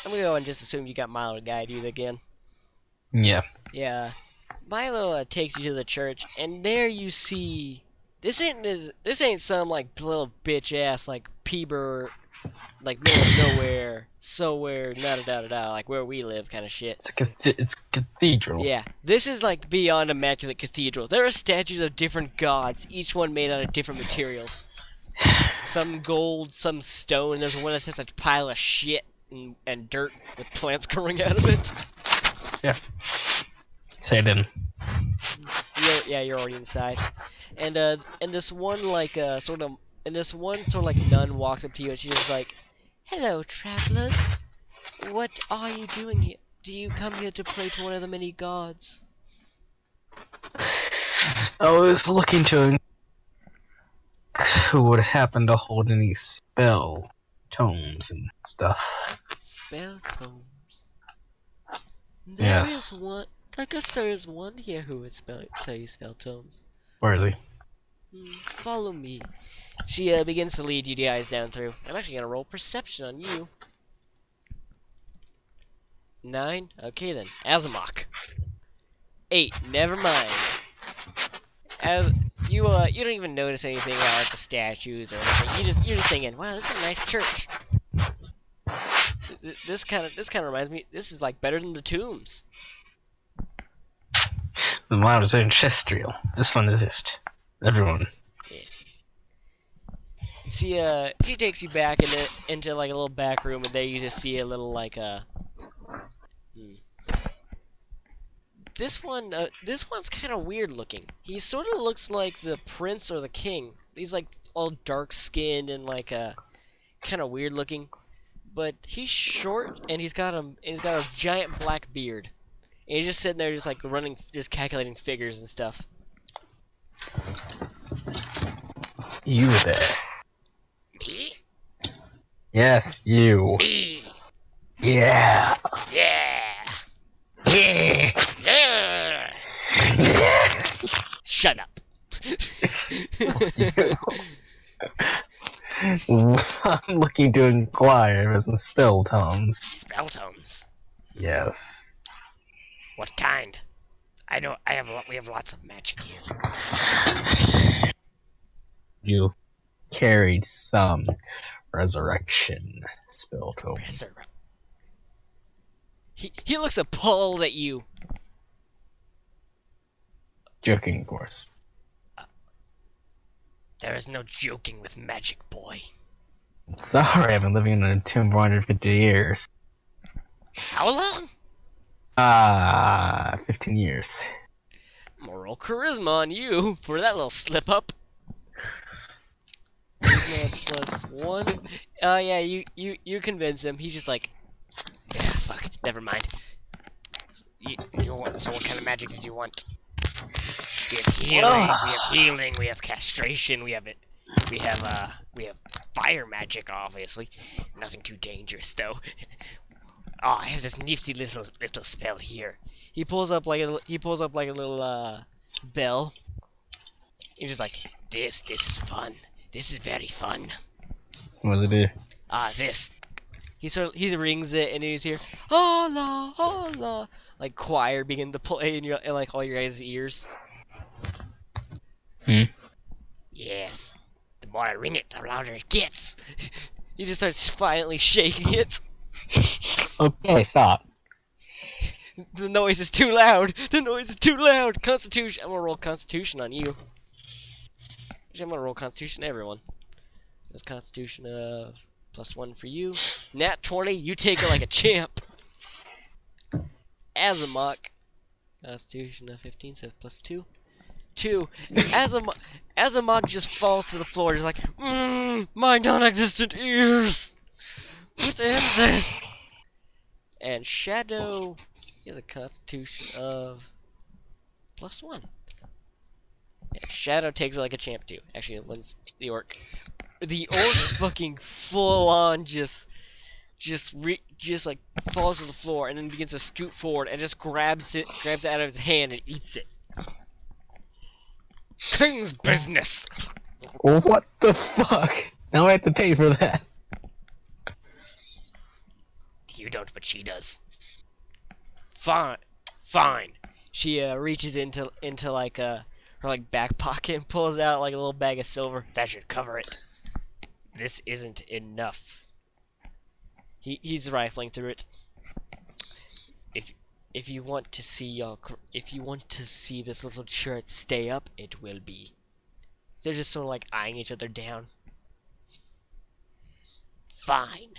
go and just assume you got Milo to guide you again. Yeah. Yeah, Milo takes you to the church, and there you see, this ain't some like little bitch ass like Peeber, like middle of nowhere, somewhere, da da da da, like where we live kind of shit. It's a cathedral. Yeah, this is like beyond immaculate cathedral. There are statues of different gods, each one made out of different materials. Some gold, some stone. There's one that says a pile of shit and dirt with plants growing out of it. Yeah. Say it in. You're already inside. And this one like nun walks up to you and she's just like, "Hello, travelers. What are you doing here? Do you come here to pray to one of the many gods?" I was looking to who would happen to hold any spell tomes and stuff. Spell tomes. Yes. One. I guess there is one here who would sell you spell tomes. Where is he? Follow me. She begins to lead you guys down through. I'm actually gonna roll perception on you. 9? Okay then. Azamok. 8. Never mind. As you don't even notice anything about like the statues or anything. You're just thinking, wow, this is a nice church. This kind of reminds me. This is like better than the tombs. The one was ancestral. This one is just everyone. Yeah. She takes you back into like a little back room, and there you just see a little like This one's kind of weird looking. He sort of looks like the prince or the king. He's like all dark skinned and like kind of weird looking. But he's short and he's got a giant black beard. And he's just sitting there just like just calculating figures and stuff. You there. Me? Yes, you. Me. Yeah. Yeah. Yeah. Yeah. Shut up. I'm looking to inquire as in spell tomes. Spell tomes. Yes. What kind? We have lots of magic here. You carried some resurrection spell tomes. He looks appalled at you. Joking, of course. There is no joking with magic, boy. Sorry, I've been living in a tomb for 150 years. How long? 15 years. Moral charisma on you for that little slip up. Charisma +1. Yeah, you convince him. He's just like, yeah, fuck, never mind. So what kind of magic did you want? We have healing, we have castration, we have fire magic, obviously. Nothing too dangerous though. Oh, I have this nifty little spell here. He pulls up like a little bell. He's just like, this is fun. This is very fun. What does it do? This. He rings it and he's here, Allah, Allah, like choir begin to play in like all your guys' ears. Yes. The more I ring it, the louder it gets. He just starts violently shaking it. Okay, stop. The noise is too loud. The noise is too loud. Constitution. I'm gonna roll Constitution on you. Actually, I'm gonna roll Constitution to everyone. That's Constitution +1 for you. Nat 20. You take it like a champ. Azamok. Constitution 15 says +2. 2. Azamok just falls to the floor, just like, my non-existent ears. What is this? And Shadow, he has a Constitution of +1. Yeah, Shadow takes it like a champ too. Actually, wins the orc. The orc fucking full on just like falls to the floor and then begins to scoot forward and just grabs it out of his hand and eats it. King's business. What the fuck? Now I have to pay for that. You don't, but she does. Fine, fine. She reaches into like her like back pocket and pulls out like a little bag of silver. That should cover it. This isn't enough. He's rifling through it. If you want to see this little shirt stay up, it will be. They're just sort of like eyeing each other down. Fine.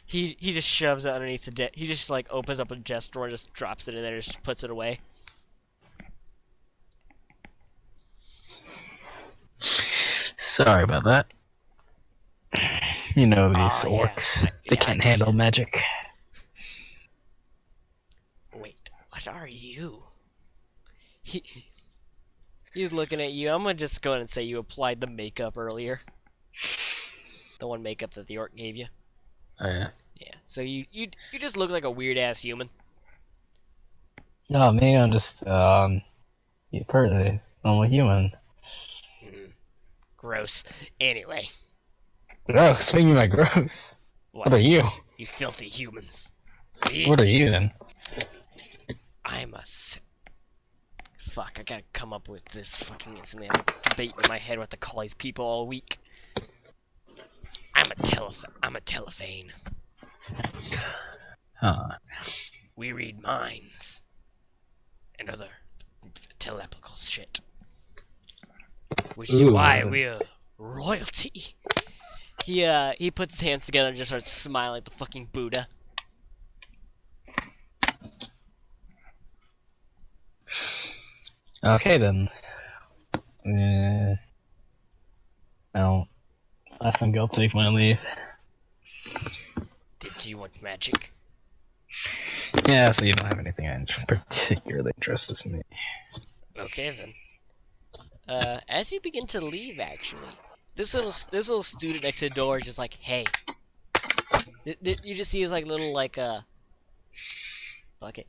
He just shoves it underneath the desk. He just like opens up a desk drawer and just drops it in there and just puts it away. Sorry about that. You know these Oh, yeah. orcs. They can't handle magic. Wait, what are you? He's looking at you. I'm gonna just go ahead and say you applied the makeup earlier. The one makeup that the orc gave you. Oh, yeah. Yeah. So you just look like a weird ass human. No, me, I'm just perfectly normal human. Gross. Anyway. Gross. What do you mean by gross? What are you? You filthy humans. What are you then? I'm a. Fuck, I gotta come up with this fucking instantly. I'm debating in my head what to call these people all week. I'm a telephane. Huh. We read minds. And other telepathical shit. Which is why we're royalty. He puts his hands together and just starts smiling like the fucking Buddha. Okay then. I think I'll take my leave. Did you want magic? Yeah, so you don't have anything that particularly interests me. Okay then. As you begin to leave, actually, this little student next to the door is just like, hey. You just see his like little like okay,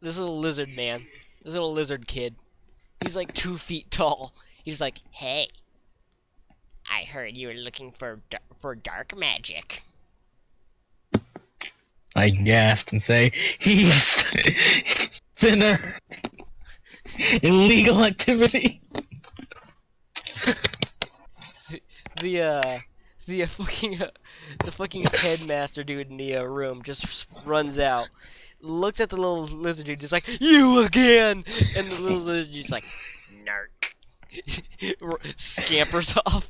this little lizard man, this little lizard kid. He's like 2 feet tall. He's like, hey, I heard you were looking for dark magic. I gasp and say, he's thinner. Illegal activity. The fucking headmaster dude in the room just runs out, looks at the little lizard dude, just like, you again, and the little lizard dude's like, narc, scampers off.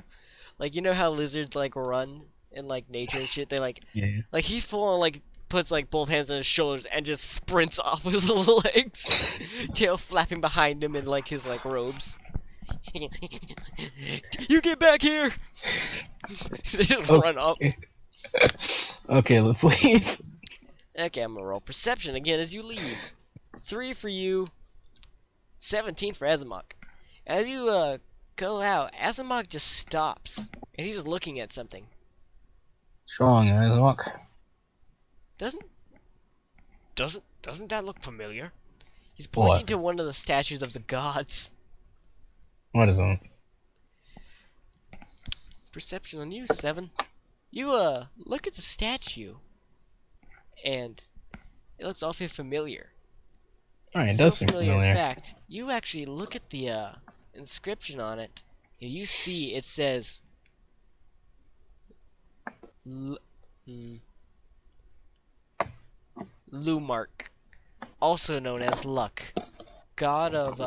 Like, you know how lizards like run in like nature and shit? They like, Yeah. like he full on like puts like both hands on his shoulders and just sprints off with his little legs, tail flapping behind him in like his like robes. You get back here! They just run up. Okay, let's leave. Okay, I'm gonna roll perception again as you leave. 3 for you, 17 for Azamok. As you go out, Azamok just stops and he's looking at something. Strong, Azamok. Doesn't that look familiar? He's pointing to one of the statues of the gods. What is that? Perception on you, 7. You look at the statue and it looks awfully familiar. Alright, it does seem familiar. In fact, you actually look at the inscription on it and you see it says Lumark, also known as Luck, god of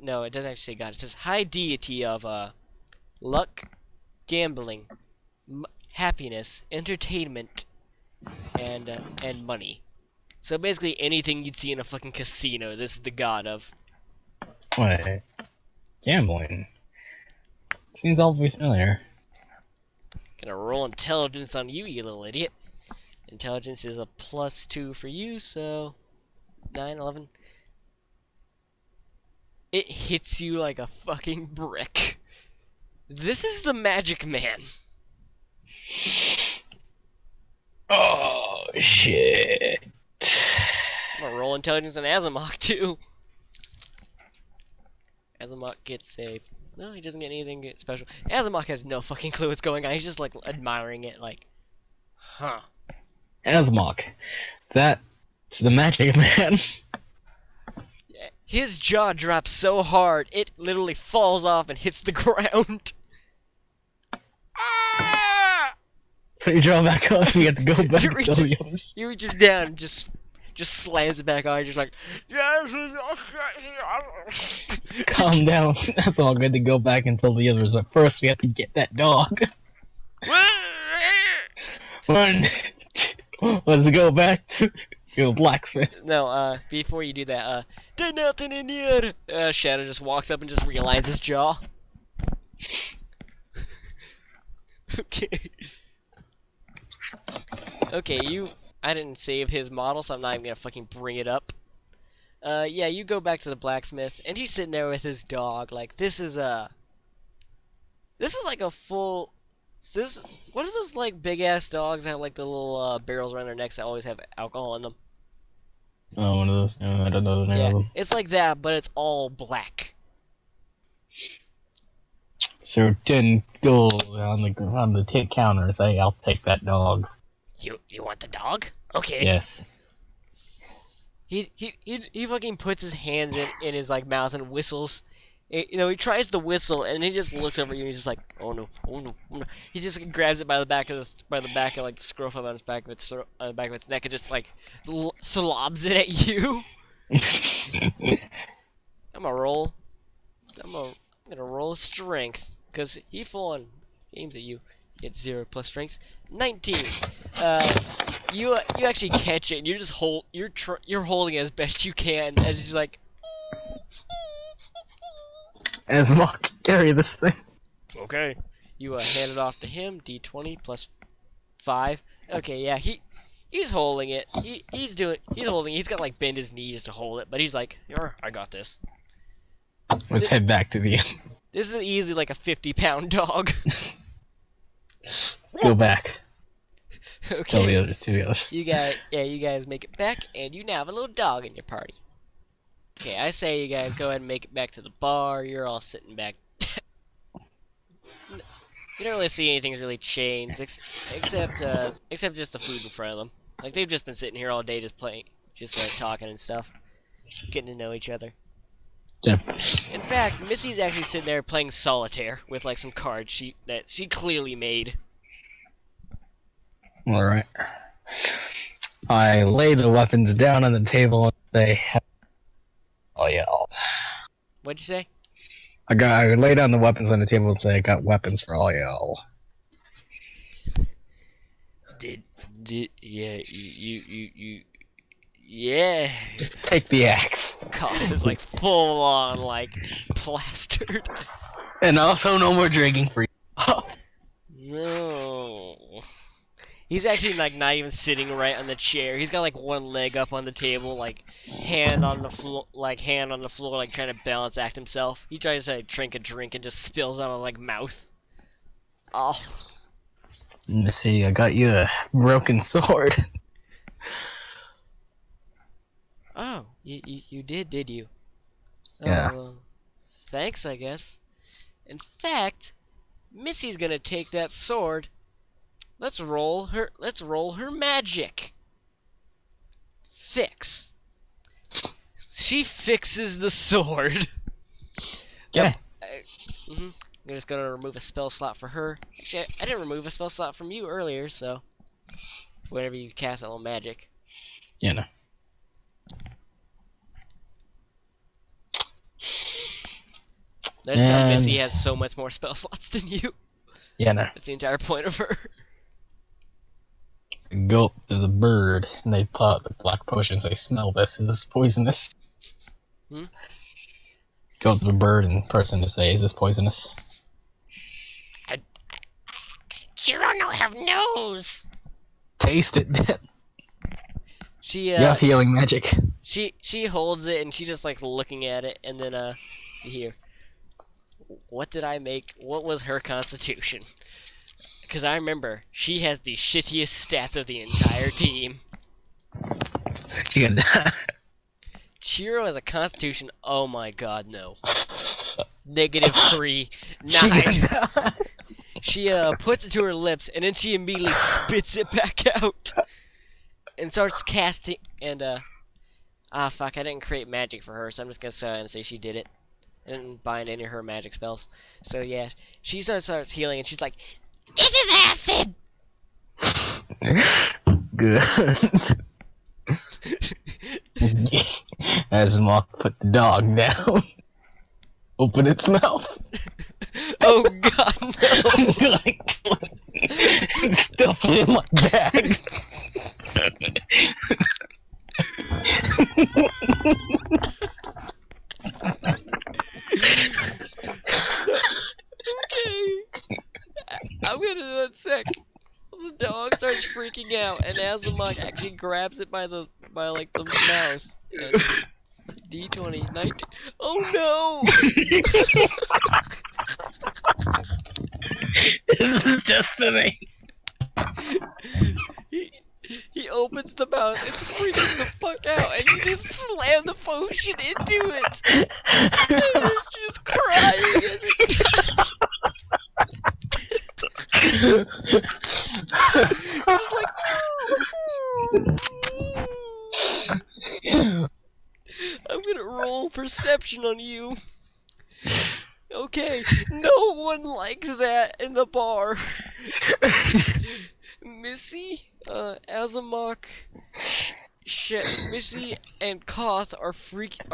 no, it doesn't actually say god. It says high deity of luck, gambling, happiness, entertainment, and money. So basically anything you'd see in a fucking casino, this is the god of. What? Gambling? Seems all familiar. Gonna roll intelligence on you, you little idiot. Intelligence is a +2 for you, so 9, 11. it hits you like a fucking brick. This is the Magic Man. Oh shit. I'm gonna roll intelligence on Azamok too. Azamok gets a... No, he doesn't get anything special. Azamok has no fucking clue what's going on. He's just like admiring it like, huh. Asmok. That's the Magic Man. His jaw drops so hard, it literally falls off and hits the ground. Ah! So you draw back up, you have to go back You to reach, the others. you reaches down and just slams it back on, just like, yes. Calm down. That's all good to go back and tell the others. But first, we have to get that dog. One, two, let's go back to a blacksmith. No, before you do that, there's nothing in here. Shadow just walks up and just realigns his jaw. Okay. Okay, I didn't save his model, so I'm not even gonna fucking bring it up. Yeah, you go back to the blacksmith, and he's sitting there with his dog. Like, this is like a full... What are those, like, big-ass dogs that have, like, the little, barrels around their necks that always have alcohol in them? Oh, one of those. I don't know the name of them. It's like that, but it's all black. So 10 gold on the tip counter. Say, I'll take that dog. You want the dog? Okay. Yes. He fucking puts his hands in his like mouth and whistles. He tries to whistle and he just looks over you and he's just like, oh no, oh no, oh no. He just grabs it by the back of like the scruff on his back of its neck and just like slobs it at you. I'm gonna roll strength because he full on aims at you. You get 0 plus strength. 19. You actually catch it and you're just you're holding it as best you can as he's like. Asmok, carry this thing. Okay. You hand it off to him. D20 plus 5. Okay, yeah, he's holding it. He's holding it. He's got like bend his knees to hold it, but he's like, I got this. Let's head back to the. This is easily like a 50-pound dog. Let's go back. Okay. Tell the others, to the others. You guys make it back, and you now have a little dog in your party. Okay, I say you guys go ahead and make it back to the bar. You're all sitting back. You don't really see anything's really changed, except just the food in front of them. Like they've just been sitting here all day, just playing, just like talking and stuff, getting to know each other. Yeah. In fact, Missy's actually sitting there playing solitaire with like some cards that she clearly made. All right. I lay the weapons down on the table and say, "Oh yeah." What'd you say? I lay down the weapons on the table and say, "I got weapons for all y'all." Yeah. Just take the axe. Cost is like full on like plastered. And also no more drinking for you. No. He's actually like not even sitting right on the chair. He's got like one leg up on the table, like hand on the floor, like trying to balance act himself. He tries to like, drink a drink and just spills out of like mouth. Oh. Missy, I got you a broken sword. Oh, you did you? Yeah. Oh, well, thanks, I guess. In fact, Missy's gonna take that sword. Let's roll her magic. Fix. She fixes the sword. Yeah. I'm just gonna remove a spell slot for her. Actually, I didn't remove a spell slot from you earlier, so whenever you cast a little magic. Yeah, no. That's how Missy has so much more spell slots than you. Yeah, no. That's the entire point of her. Go up to the bird, and they pull out the black potions. They smell this. Is this poisonous? Go up to the bird and person to say, is this poisonous? You don't have nose. Taste it, then. She yeah, healing magic. She holds it and she's just like looking at it, and then see here. What did I make? What was her constitution? Because I remember she has the shittiest stats of the entire team. She gonna die. Chiro has a constitution. Oh my god, no. -3, She 9. gonna die. She puts it to her lips and then she immediately spits it back out and starts casting. And fuck, I didn't create magic for her, so I'm just gonna say she did it. I didn't bind any of her magic spells. So yeah, she starts healing and she's like, "This is acid." Good. As Mark put the dog down. Open its mouth. Oh god, no. Like, stuff it in my bag. Okay. I'm gonna do that sec. The dog starts freaking out, and Azumak actually grabs it by the mouse. And D20, 19. Oh no! This is destiny. He opens the mouth. It's freaking the fuck out, and you just slam the potion into it. And it's just crying as it dies. Just like, I'm gonna roll perception on you. Okay, no one likes that in the bar. Missy, Azumak, Missy, and Koth are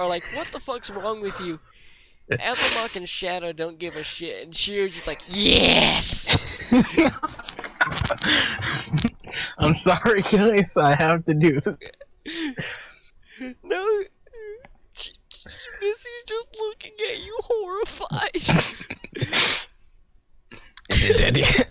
like, what the fuck's wrong with you? Azumak and Shadow don't give a shit, and Shear's just like, yes! I'm sorry, guys. I have to do this. No, Missy's just looking at you horrified. Is it dead yet?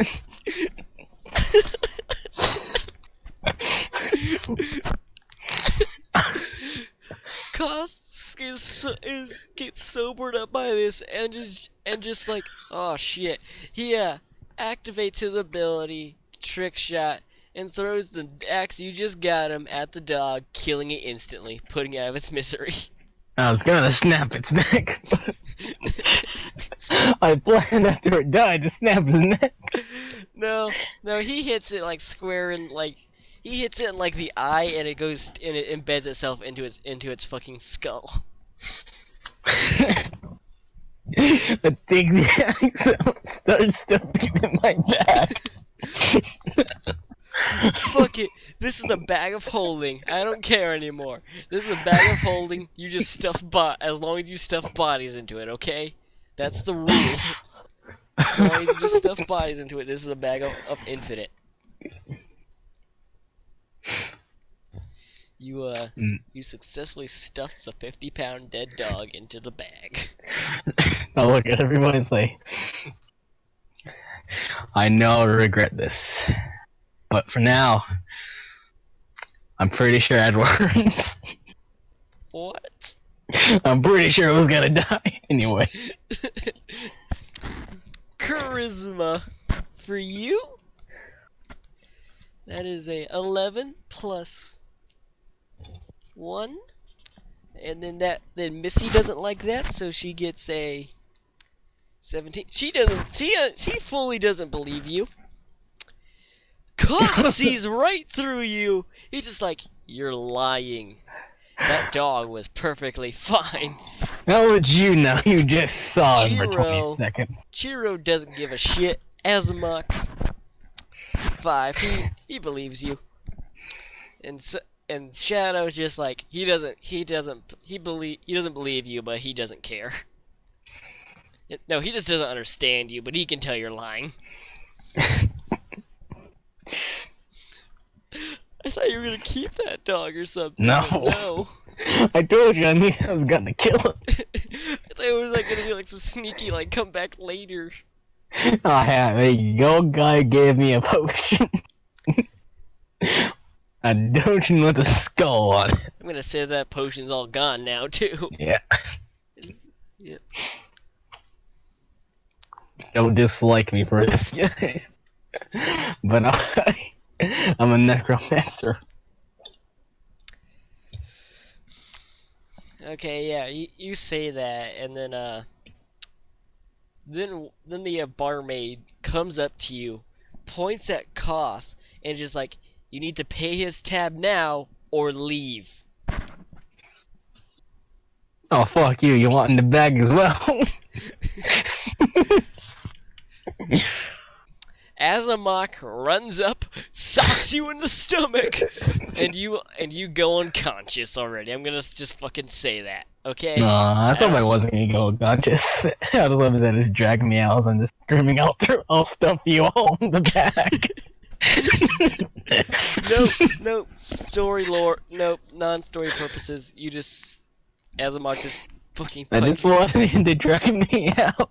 Koth gets sobered up by this and just like, oh shit. He activates his ability, trick shot, and throws the axe you just got him at the dog, killing it instantly, putting it out of its misery. I was gonna snap its neck. I planned after it died to snap his neck. No, he hits it like square in he hits it in like the eye, and it embeds itself into its fucking skull. I take the axe out and start stuffing it in my bag. Fuck it. This is a bag of holding. I don't care anymore. This is a bag of holding. You just stuff as long as you stuff bodies into it, okay? That's the rule. As long as you just stuff bodies into it, this is a bag of infinite. You successfully stuffed the 50-pound dead dog into the bag. I look at everyone and say, I know I regret this, but for now, I'm pretty sure Edwards. What? I'm pretty sure it was gonna die anyway. Charisma for you. That is a 11 plus 1, and then Missy doesn't like that, so she gets a 17. She fully doesn't believe you. Koth sees right through you. He's just like, you're lying. That dog was perfectly fine. How would you know? You just saw him for 20 seconds. Chiro doesn't give a shit. Azumak 5. He believes you. And Shadow's just like, he doesn't believe you, but he doesn't care. No, he just doesn't understand you, but he can tell you're lying. I thought you were gonna keep that dog or something. No. I told you I was gonna kill him. I thought it was like gonna be like some sneaky come back later. I have a young guy gave me a potion. A potion with a skull on it. I'm gonna say that potion's all gone now too. Yeah. Yep. Don't dislike me for this, guys. But I'm a necromancer. Okay, yeah, you say that, and then the barmaid comes up to you, points at Koth, and just like, you need to pay his tab now or leave. Oh, fuck you. You want in the bag as well? Azamok runs up, socks you in the stomach, and you go unconscious already. I'm gonna just fucking say that, okay? I I thought I don't. wasn't gonna go unconscious. I just love that it's dragging me out and just screaming out there, I'll stuff you all in the back. Nope, nope. Story lore, nope. Non-story purposes. You just Azamok just fucking I just punches. wanted him to drag me out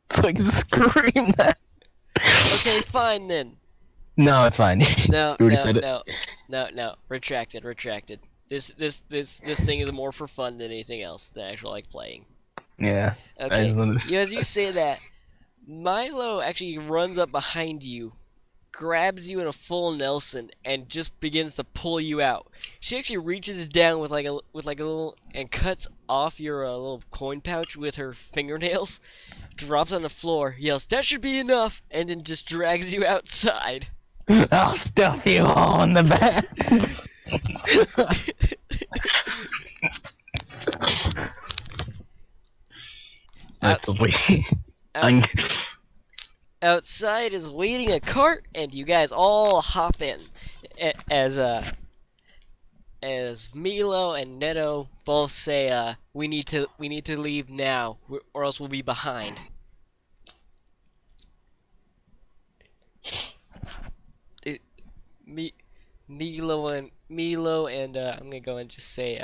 so I can scream that. Okay, fine then. No, it's fine. No, You already no, said it. no, no, no. Retracted, retracted. This thing is more for fun than anything else than actual like playing. Yeah. I Okay, just wanted... as you say that, Milo actually runs up behind you, grabs you in a full Nelson, and just begins to pull you out. She actually reaches down with like a little and cuts off your little coin pouch with her fingernails, drops on the floor, yells, "That should be enough," and then just drags you outside. I'll stuff you all in the back. That's Outs- a way. I'm... outs- Outside is waiting a cart, and you guys all hop in. As Milo and Neto both say, we need to leave now, or else we'll be behind. It, Me, Milo and I'm gonna go and just say,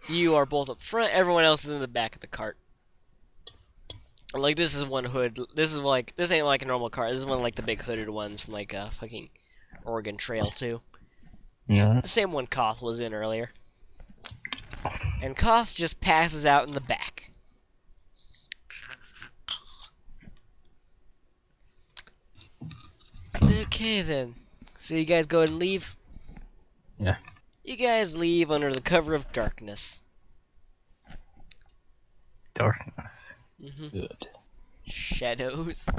you are both up front. Everyone else is in the back of the cart. Like this is one hood. This ain't like a normal cart. This is one of like the big hooded ones from like fucking Oregon Trail too. Yeah. The same one Koth was in earlier. And Koth just passes out in the back. Okay then. So you guys go ahead and leave? Yeah. You guys leave under the cover of darkness. Darkness. Hmm. Good. Shadows.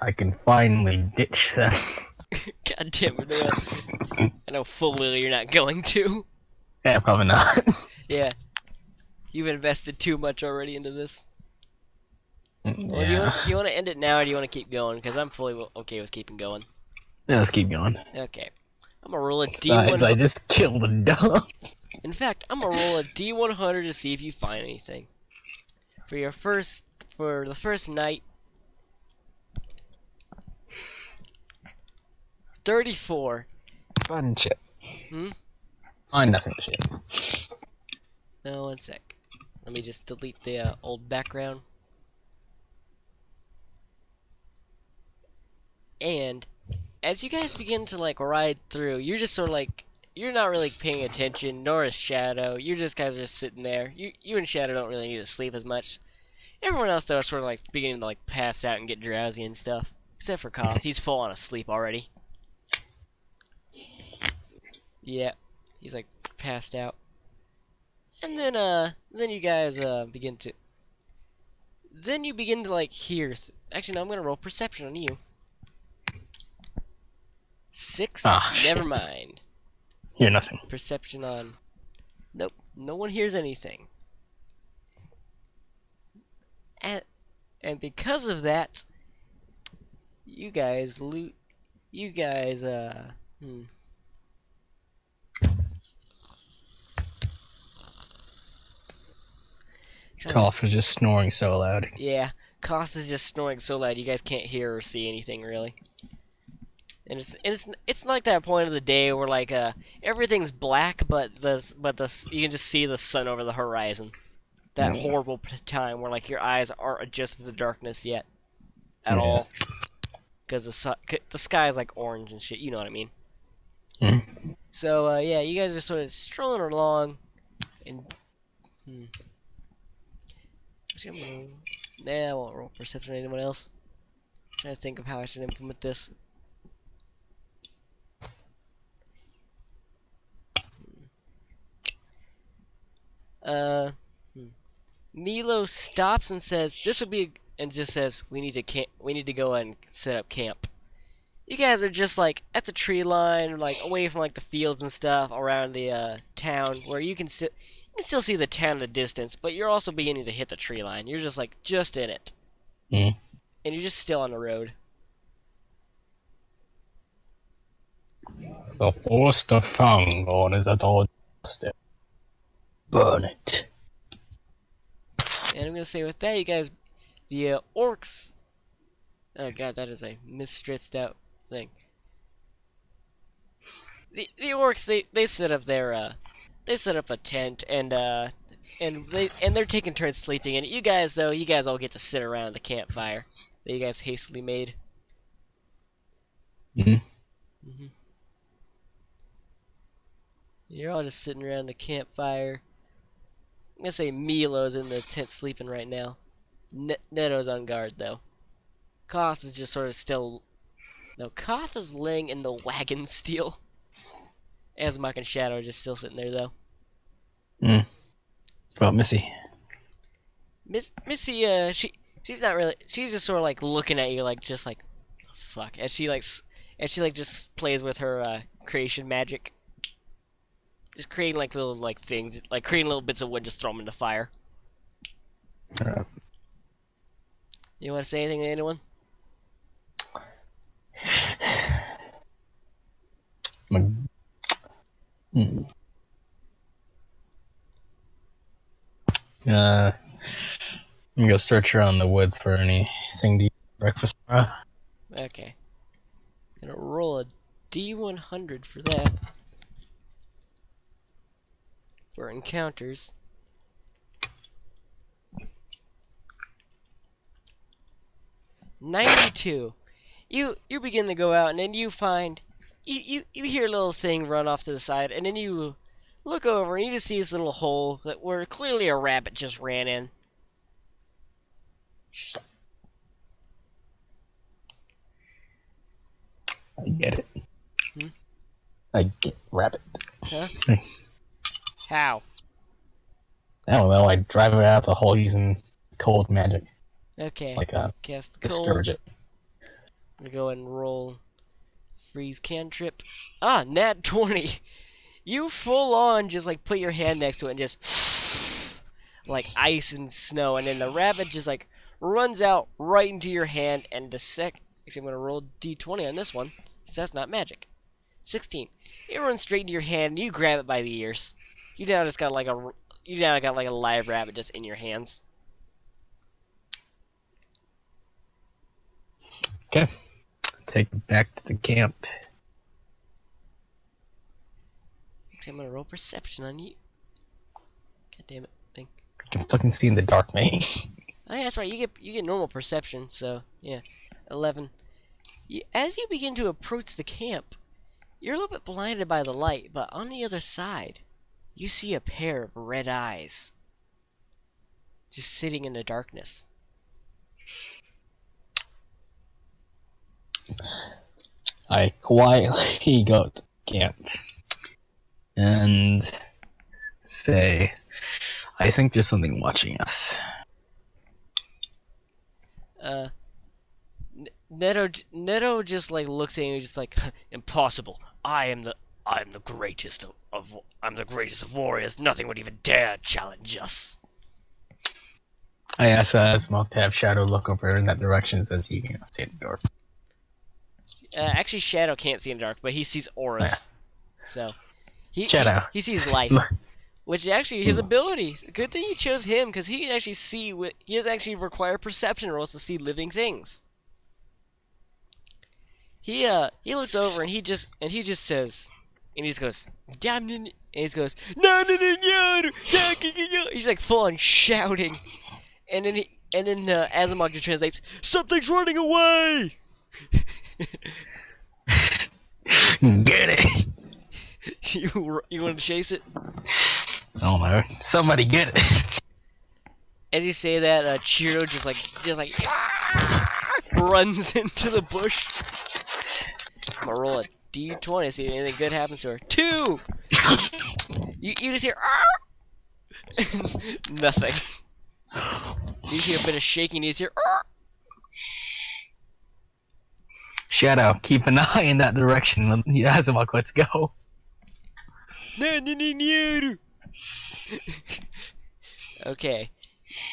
I can finally ditch them. God damn it, Noel. I know full well you're not going to. Yeah, probably not. Yeah. You've invested too much already into this. Well, Yeah. do you want to end it now, or do you want to keep going? Because I'm fully okay with keeping going. Yeah, let's keep going. Okay. I'm gonna roll a Besides, I D100. just killed a dog. In fact, I'm gonna roll a D100 to see if you find anything. For the first night, 34. Fun shit. Hmm? Find nothing shit. No, one sec. Let me just delete the old background. And as you guys begin to like ride through, you're just sort of like you're not really paying attention, nor is Shadow. You just guys are just sitting there. You and Shadow don't really need to sleep as much. Everyone else though is sort of like beginning to like pass out and get drowsy and stuff. Except for Koth, he's full on asleep already. Yeah, he's like passed out. And then you guys begin to. Then you begin to like hear. Actually, no, I'm gonna roll perception on you. 6. Ah, shit. Never mind. Hear nothing. Perception on. Nope. No one hears anything. And because of that, you guys loot. You guys Cough is just snoring so loud. Yeah, Koth is just snoring so loud you guys can't hear or see anything really. And it's like that point of the day where like everything's black, but you can just see the sun over the horizon. That horrible time where like your eyes aren't adjusted to the darkness yet at all, because the sky is like orange and shit. You know what I mean? Mm. So yeah, you guys are sort of strolling along, And actually, nah, I won't roll perception on anyone else. Trying to think of how I should implement this. Uh, hmm. Milo stops and says, "This would be," and just says, "We need to We need to go and set up camp." You guys are just like at the tree line, like away from like the fields and stuff around the town, where you can still see the town in the distance, but you're also beginning to hit the tree line. You're just like just in it, Mm. and you're just still on the road. The forest of Fangon is at our doorstep. Burn it. And I'm gonna say with that, you guys, the orcs. Oh god, that is a misstretched out thing. The orcs they set up their they set up a tent and they're taking turns sleeping in it. You guys though, you guys all get to sit around the campfire that you guys hastily made. Mm. hmm You're all just sitting around the campfire. I'm gonna say Milo's in the tent sleeping right now. Neto's on guard though. Koth is just sort of still. No, Koth is laying in the wagon still. Azmok and Shadow are just still sitting there though. Mm. Well, Missy. Missy, she's not really. She's just sort of like looking at you, like just like, fuck, as she like just plays with her creation magic, just creating like little like things, like creating little bits of wood, just throw them in the fire. Uh, You want to say anything to anyone? Hmm. I'm gonna go search around the woods for anything to eat for breakfast. Okay, gonna roll a D100 for that for encounters. 92. You begin to go out and then you find you hear a little thing run off to the side and then you look over and you just see this little hole that where clearly a rabbit just ran in. I get it. Hmm? I get rabbit. Huh? How? I don't know. I drive it out the hole using cold magic, Okay. like a Cast discourage cold. it. I'm gonna go ahead and roll freeze cantrip. Ah, nat 20. You full on just like put your hand next to it and just like ice and snow, and then the rabbit just like runs out right into your hand. And actually, I'm gonna roll D20 on this one, since that's not magic. 16. It runs straight into your hand, and you grab it by the ears. You now got like a live rabbit just in your hands. Okay. Take it back to the camp. Actually, I'm gonna roll perception on you. God damn it, thing. I can fucking see in the dark, man. Oh yeah, that's right. You get normal perception, so yeah, 11. As you begin to approach the camp, you're a little bit blinded by the light, but on the other side, you see a pair of red eyes just sitting in the darkness. I quietly go to camp and say, I think there's something watching us. Neto just like looks at you, just like impossible. I'm the greatest I'm the greatest of warriors. Nothing would even dare challenge us. I ask Smoke to have Shadow look over in that direction as he stay in the door. Actually, Shadow can't see in the dark, but he sees auras. So Shadow. he sees life, which actually his ability. Good thing you chose him, because he can actually see. He doesn't actually require perception rolls to see living things. He looks over and he just says, and he just goes, damn, and he just goes, no, no, no, no, no. He's like full on shouting, and then Azamok just translates, something's running away. Get it. You want to chase it? Oh no! Somebody get it! As you say that, Chiro just like runs into the bush. I'm gonna roll a d20, see if anything good happens to her. 2! You just hear nothing. You just hear a bit of shaking, you just hear Shadow, keep an eye in that direction. Azumak, let's go. Okay.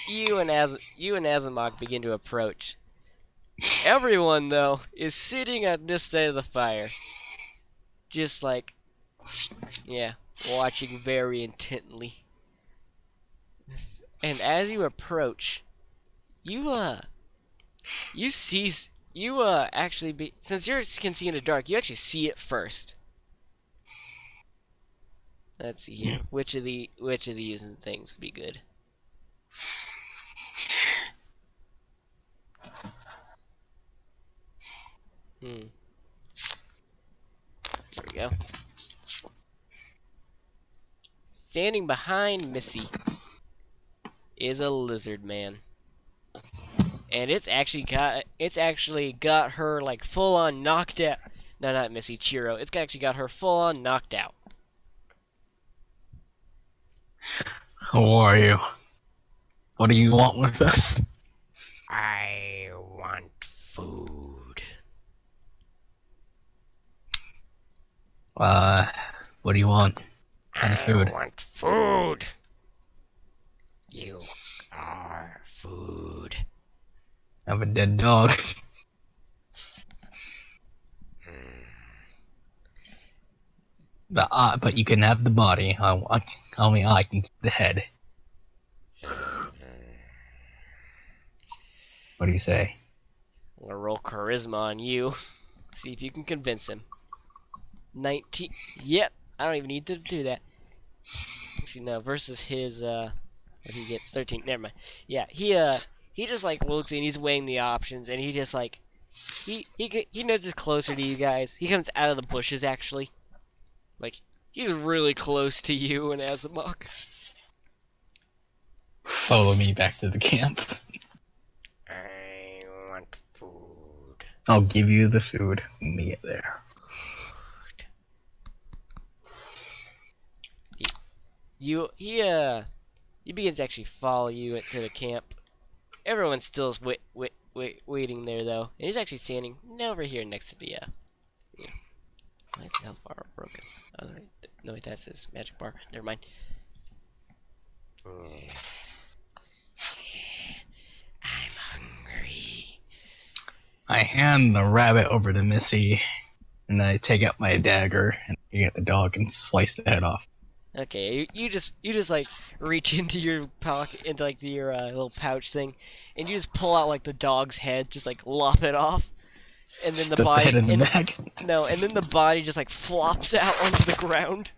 You and Azumak begin to approach. Everyone, though, is sitting at this side of the fire. Just like, yeah, watching very intently. And as you approach, you actually since you can see in the dark, you actually see it first. Let's see here. Which of these things would be good? Here we go. Standing behind Missy is a lizard man. And it's actually got her like full on knocked out. No, not Missy, Chiro. It's actually got her full on knocked out. How are you? What do you want with us? I want food. What do you want? Kind of food? I want food. You are food. I have a dead dog. But you can have the body. Only I can keep the head. What do you say? I'm gonna roll charisma on you. See if you can convince him. 19. Yep. I don't even need to do that. Actually, no. Versus his what he gets 13. Never mind. Yeah. He just like looks and he's weighing the options and he just like he nudges closer to you guys. He comes out of the bushes actually. Like he's really close to you and Azumok. Follow me back to the camp. I want food. I'll give you the food when we get there. He begins to actually follow you to the camp. Everyone still is waiting there though, and he's actually standing over here next to the yeah. Why is his health bar broken? Oh, no, wait, that's his magic bar. Never mind. I'm hungry. I hand the rabbit over to Missy, and I take out my dagger and get the dog and slice the head off. Okay, you just like reach into your pocket, into like your little pouch thing, and you just pull out like the dog's head, just like lop it off, and then Stuff the body head in the bag. no, and then the body just like flops out onto the ground,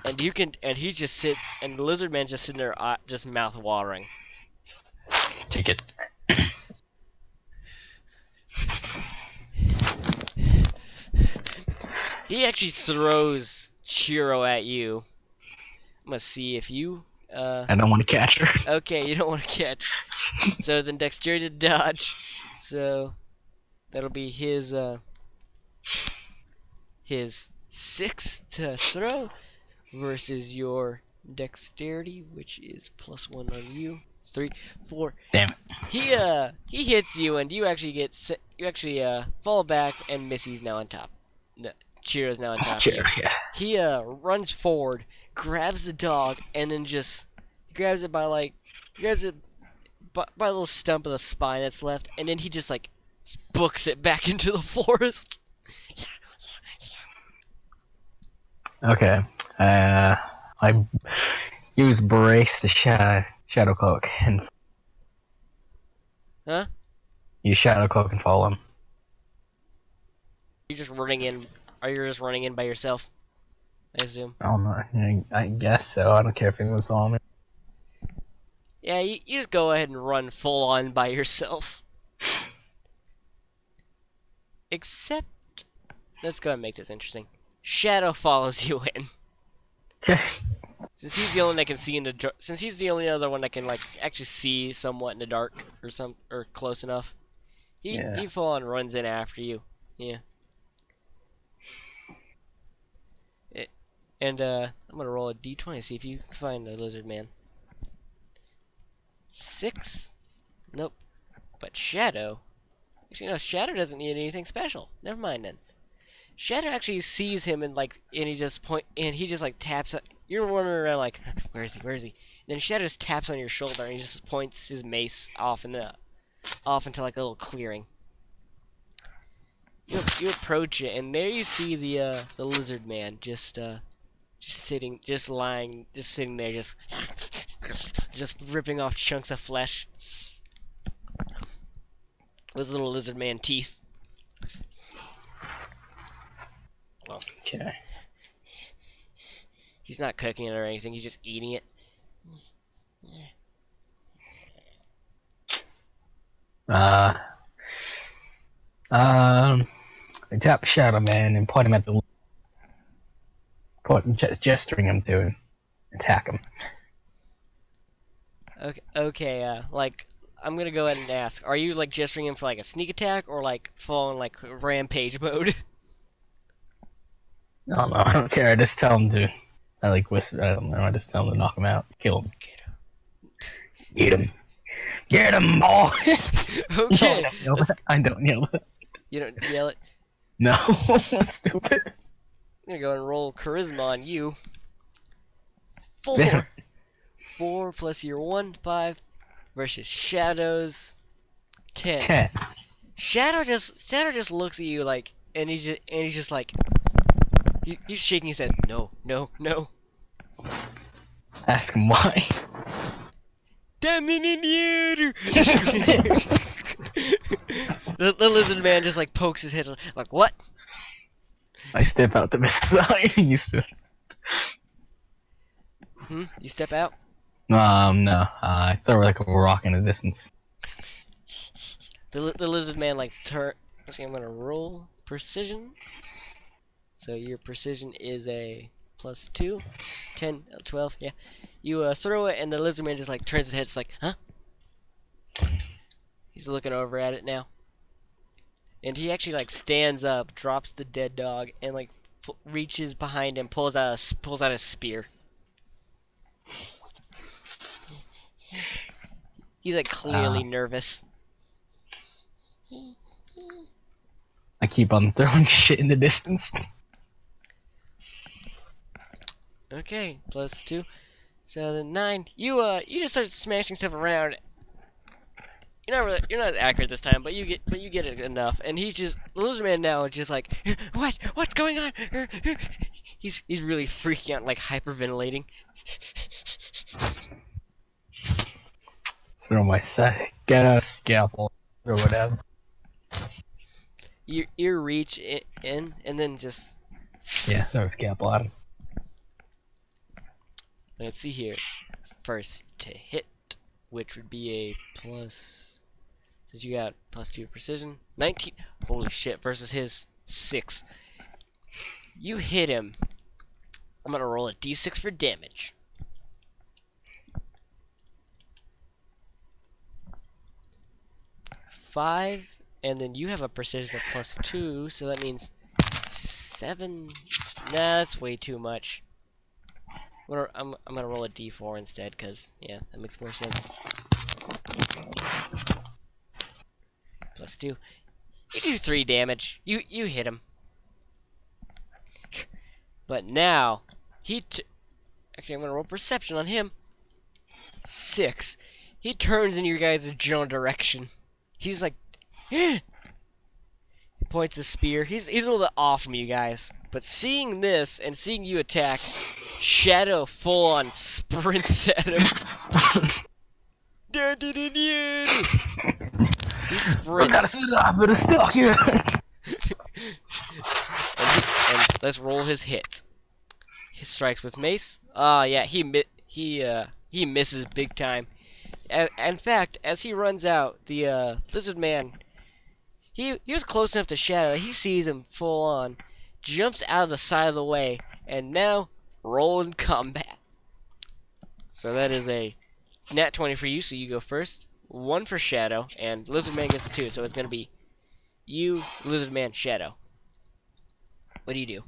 and you can, and he's just and the lizard man's just sitting there, just mouth watering. Take it. He actually throws Chiro at you. I'm gonna see if you. I don't want to catch her. Okay, you don't want to catch. So then dexterity to dodge. So that'll be his 6 to throw versus your dexterity, which is +1 on you. 3, 4. Damn it. He hits you and you actually fall back and Missy's now on top. No, Chiro's now on top of you. Yeah. He runs forward, grabs the dog, and then just grabs it by a little stump of the spine that's left, and then he just like books it back into the forest. Okay. I use brace to shadow cloak and. Huh? Use shadow cloak and follow him. You're just running in. Are you just running in by yourself? I assume. I don't know. I guess so. I don't care if anyone's following me. Yeah, you just go ahead and run full on by yourself. Except, let's go and make this interesting. Shadow follows you in. Okay. Since he's the only one that can see in the since he's the only other one that can like actually see somewhat in the dark or close enough, Yeah. he full on runs in after you. Yeah. And I'm gonna roll a d20 see if you can find the lizard man. 6. Nope. But Shadow. Actually, no. Shadow doesn't need anything special. Never mind then. Shadow actually sees him and he just like taps. You're wandering around like, where is he? Where is he? And then Shadow just taps on your shoulder and he just points his mace off into like a little clearing. You approach it and there you see the lizard man just sitting there just ripping off chunks of flesh. Those little lizard man teeth. Well, Okay. he's not cooking it or anything. He's just eating it. I tap Shadow Man and point him at the gesturing him to attack him. Okay. Like I'm gonna go ahead and ask: are you like gesturing him for like a sneak attack or like full on like rampage mode? I don't know. I don't care. I just tell him to. I like whisper. I don't know. I just tell him to knock him out, kill him. Get him. Get him, boy. Okay. No, I don't yell it. You don't yell it. No, that's stupid. I'm gonna go and roll charisma on you. 4. There. 4 plus your 1, 5 versus Shadow's 10. 10. Shadow just looks at you like, and he's just like, he's shaking his head. No, no, no. Ask him why. Damn it, the lizard man just like pokes his head like, what? I step out the side. Used to. You step out? No. I throw like a rock in the distance. The lizard man like turn. Actually, I'm gonna roll precision. So your precision is a +2, 10, 12. Yeah. You throw it, and the lizard man just like turns his head. It's like, huh? He's looking over at it now, and he actually like stands up, drops the dead dog, and like reaches behind him, pulls out a spear. He's like clearly nervous. I keep on throwing shit in the distance. Okay, +2. So then 9. You just start smashing stuff around. You're not accurate this time, but you get it enough. And the lizard man now is just like, what's going on? He's really freaking out, like hyperventilating. Throw my get a scalpel or whatever. You reach in and then just throw a scalpel at him. let's see here. First to hit, which would be a plus. Since you got +2 precision, 19. Holy shit! Versus his 6. You hit him. I'm gonna roll a d6 for damage. 5, and then you have a precision of +2, so that means 7. Nah, that's way too much. I'm gonna roll a d4 instead, cause yeah, that makes more sense. +2. You do 3 damage. You hit him. But now actually, I'm gonna roll perception on him. 6. He turns in your guys' general direction. He's like, he points his spear. He's a little bit off from you guys, but seeing this and seeing you attack, Shadow full on sprints at him. He sprints. I'm gonna stuck here. and let's roll his hit. He strikes with mace. Yeah, he misses big time. In fact, as he runs out, the lizard man, he was close enough to Shadow. He sees him full on, jumps out of the side of the way, and now roll in combat. So that is a nat 20 for you, so you go first. 1 for Shadow, and Lizard Man gets a 2, so it's going to be you, Lizard Man, Shadow. What do you do?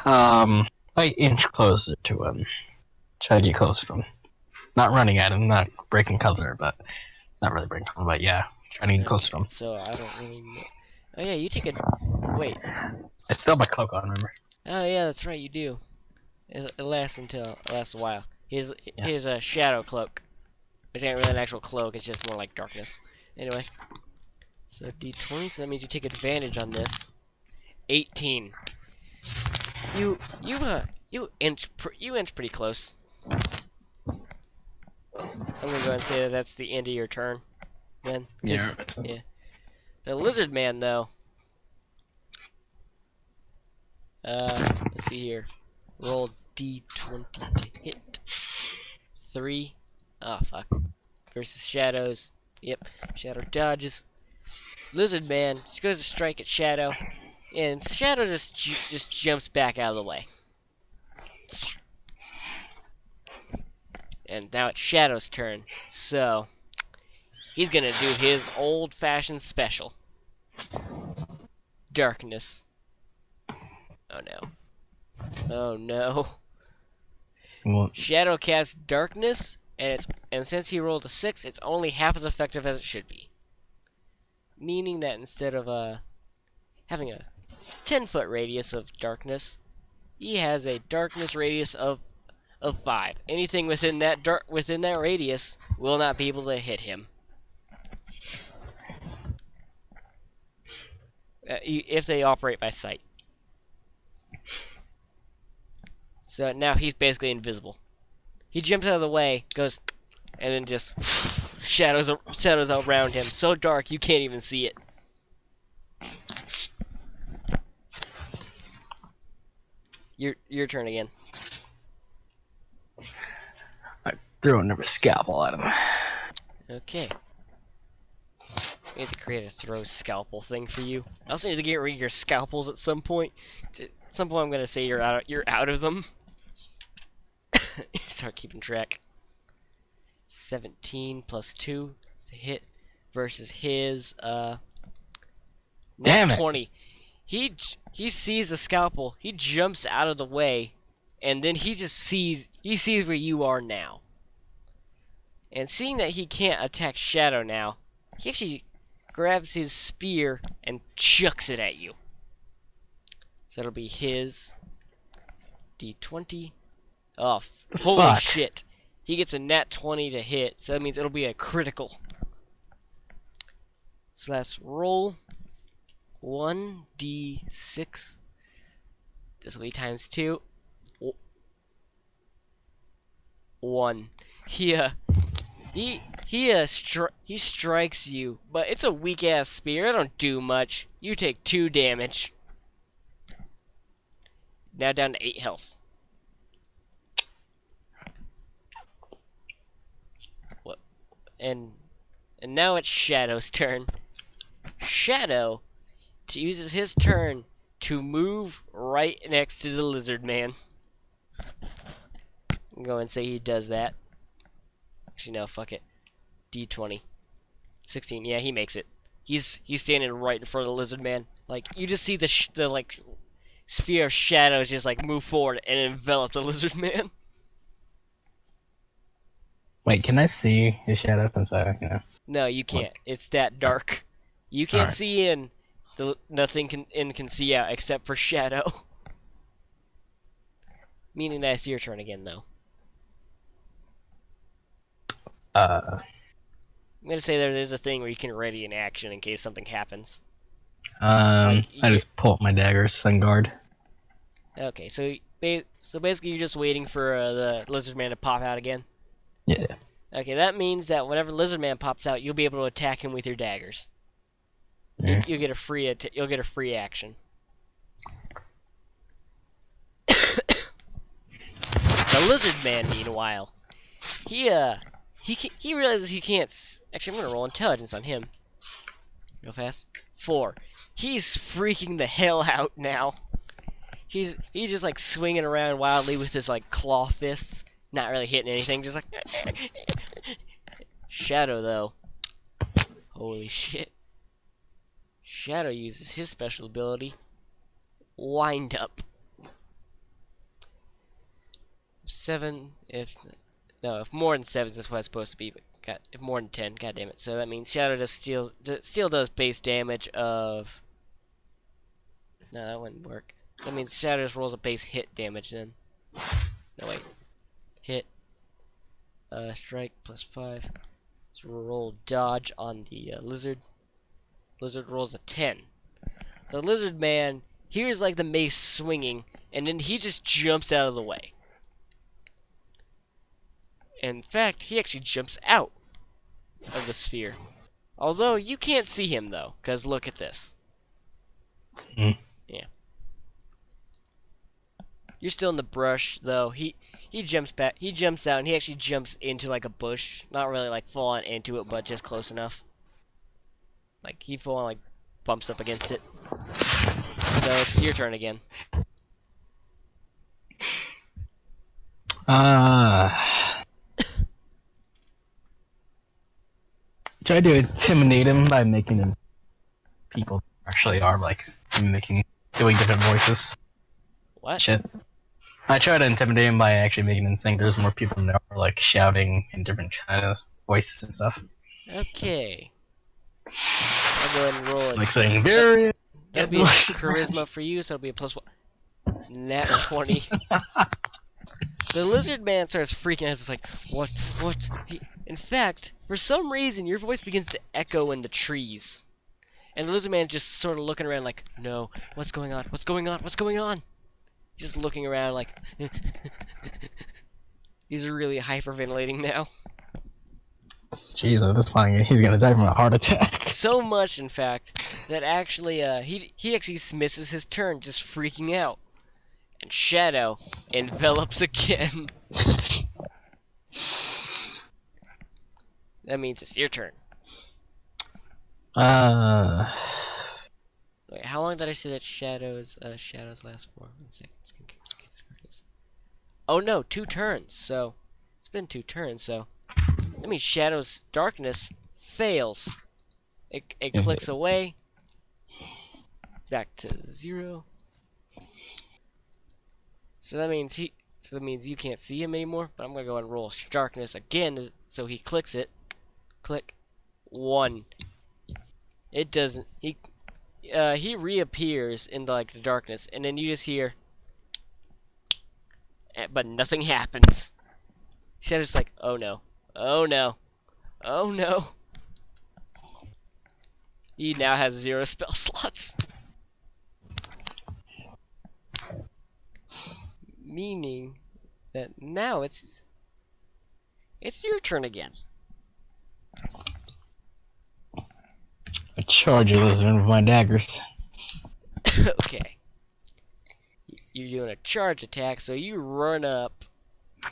I inch closer to him. Try to get closer to him. Not running at him, not breaking cover, but not really breaking cover, but yeah, trying to get closer to him. So I don't really know. Oh yeah, you take a... Wait. I still have my cloak on, remember? Oh yeah, that's right, you do. It lasts a while. His shadow cloak, which ain't really an actual cloak. It's just more like darkness. Anyway, so D20. So that means you take advantage on this. 18. You inch pretty close. I'm gonna go ahead and say that that's the end of your turn. Then. Yeah. Yeah. The Lizard Man though. Let's see here. Roll D20 to hit. 3. Oh, fuck. Versus Shadows. Yep. Shadow dodges. Lizard Man just goes to strike at Shadow. And Shadow just jumps back out of the way. And now it's Shadow's turn. So, he's gonna do his old-fashioned special. Darkness. Oh no. Oh no. Well, Shadow casts Darkness, and since he rolled a 6, it's only half as effective as it should be. Meaning that instead of having a 10-foot radius of darkness, he has a darkness radius of 5. Anything within that radius will not be able to hit him. If they operate by sight. So now he's basically invisible. He jumps out of the way, goes, and then just shadows around him. So dark you can't even see it. Your turn again. I throw another scalpel at him. Okay. I need to create a throw scalpel thing for you. I also need to get rid of your scalpels at some point. At some point I'm gonna say you're out of them. Start keeping track. 17 plus 2 to hit versus his Damn nat it. 20. He sees the scalpel. He jumps out of the way, and then he sees where you are now. And seeing that he can't attack Shadow now, he actually grabs his spear and chucks it at you. So it'll be his D20. Oh, holy Fuck. shit. He gets a nat 20 to hit, so that means it'll be a critical. So let's roll 1d6. This will be times 2. 1. He strikes you, but it's a weak ass spear. It don't do much. You take 2 damage. Now down to 8 health. What? And now it's Shadow's turn. Shadow uses his turn to move right next to the Lizard Man. I'm going to say he does that. Actually, no, fuck it. D20. 16. Yeah, he makes it. He's standing right in front of the Lizard Man. Like, you just see the like sphere of shadows just like move forward and envelop the Lizard Man. Wait, can I see his shadow inside? Yeah. No, you can't. It's that dark. You can't Alright. see in. Nothing can see out except for Shadow. Meaning that's your turn again, though. I'm gonna say there is a thing where you can ready an action in case something happens. I just pull up my dagger, sun guard. Okay, so basically you're just waiting for the Lizard Man to pop out again. Yeah. Okay, that means that whenever Lizard Man pops out, you'll be able to attack him with your daggers. Yeah. You'll get a free action. The Lizard Man, meanwhile, he realizes he can't. Actually, I'm gonna roll intelligence on him. Real fast. 4. He's freaking the hell out now. he's just like swinging around wildly with his like claw fists, not really hitting anything, just like Shadow though. Holy shit. Shadow uses his special ability, Wind Up. 7 if no, if more than 7 that's what it's supposed to be, but if more than 10, god damn it. So that means Shadow does steel does base damage of no, that wouldn't work. So that means Shadow just rolls a base hit damage then. No wait. Hit strike plus 5. So we'll roll dodge on the lizard. Lizard rolls a 10. The lizard man hears like the mace swinging, and then he just jumps out of the way. In fact, he actually jumps out of the sphere. Although you can't see him though, because look at this. Mm. Yeah. You're still in the brush though. He jumps back. He jumps out and he actually jumps into like a bush. Not really like full on into it, but just close enough. Like he full on like bumps up against it. So it's your turn again. Try to intimidate him by making him people actually are like doing different voices. What? Shit. I try to intimidate him by actually making him think there's more people than there are, like shouting in different kind of voices and stuff. Okay. I'll go ahead and roll it. Like saying, "Very." That'll be a charisma for you, so it'll be a +1. Nat 20. The lizard man starts freaking out. It's like, what? In fact, for some reason, your voice begins to echo in the trees. And the lizard man just sort of looking around like, no, what's going on? What's going on? What's going on? Just looking around like, he's really hyperventilating now. Jeez, at this point, he's gonna die from a heart attack. So much, in fact, that actually, he actually misses his turn, just freaking out. And Shadow envelops again. That means it's your turn. Wait, how long did I say that shadows last for? 1 second. Oh no, 2 turns. So it's been 2 turns. So that means Shadow's darkness fails. It clicks away. Back to 0. So that means you can't see him anymore. But I'm gonna go ahead and roll darkness again. So he clicks it. Click 1. It doesn't. He reappears in the darkness, and then you just hear, but nothing happens. Shadow's like, oh no, oh no, oh no. He now has 0 spell slots, meaning that now it's your turn again. I charge you, lizard, with my daggers. Okay. You're doing a charge attack, so you run up.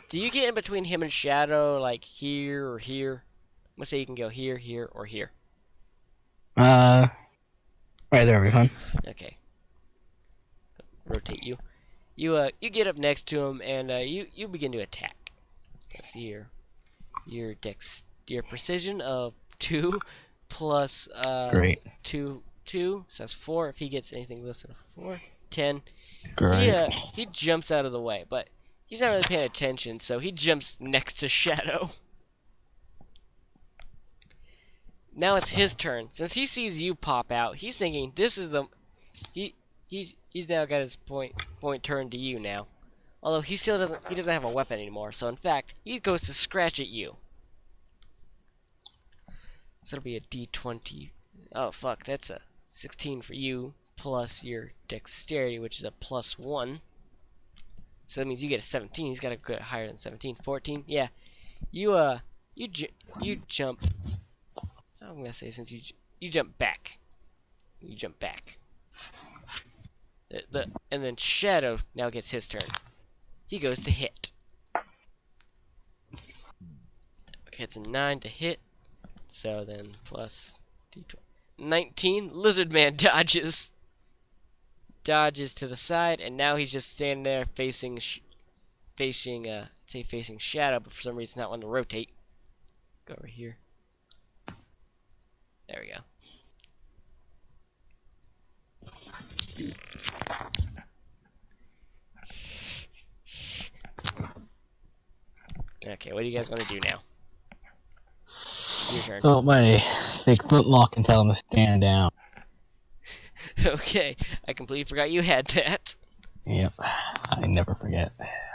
Do you get in between him and Shadow, like here or here? Let's say you can go here, here, or here. Right there, we fun. Okay. Rotate you. You get up next to him and you begin to attack. Let's see here. Your precision of 2 plus Great. 2, so that's 4. If he gets anything less than a 4, 10. Great. He jumps out of the way, but he's not really paying attention, so he jumps next to Shadow. Now it's his turn. Since he sees you pop out, he's thinking this is the he's now got his point turned to you now. Although he doesn't have a weapon anymore, so in fact, he goes to scratch at you. So it'll be a D20. Oh fuck, that's a 16 for you, plus your dexterity, which is a +1. So that means you get a 17. He's got to go higher than 17. 14. Yeah. You jump. I'm gonna say since you jump back. You jump back. And then Shadow now gets his turn. He goes to hit. Okay, it's a 9 to hit. So then plus D12. 19. Lizard Man dodges. dodges to the side, and now he's just standing there facing Shadow, but for some reason not wanting to rotate. Go over here. There we go. Okay, what do you guys want to do now? Your turn. Oh, my fake flintlock can tell him to stand down. Okay, I completely forgot you had that. Yep, I never forget.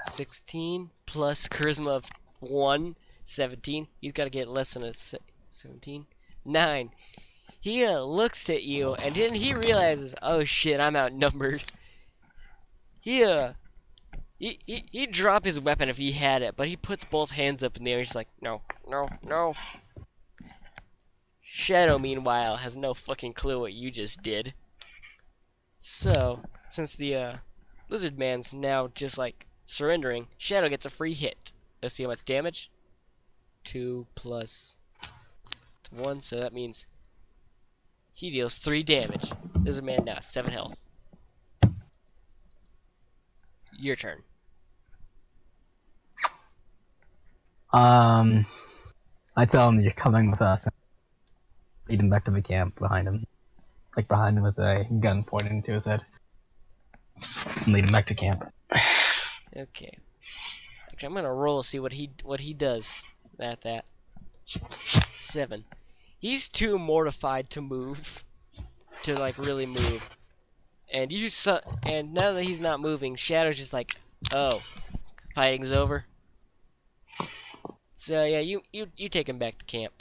16 plus charisma of 1, 17. He's got to get less than a 17. 9. He looks at you, and then he realizes, oh shit, I'm outnumbered. He'd drop his weapon if he had it, but he puts both hands up in the air. He's like, no, no, no. Shadow, meanwhile, has no fucking clue what you just did. So, since the Lizard Man's now just like surrendering, Shadow gets a free hit. Let's see how much damage. 2 plus 1, so that means he deals 3 damage. Lizard Man now 7 health. Your turn. I tell him you're coming with us. Lead him back to the camp behind him. Like behind him with a gun pointing to his head. And lead him back to camp. Okay. Actually, I'm gonna roll to see what he does. That 7. He's too mortified to move, to like really move. And and now that he's not moving, Shadow's just like, oh, fighting's over. So yeah, you take him back to camp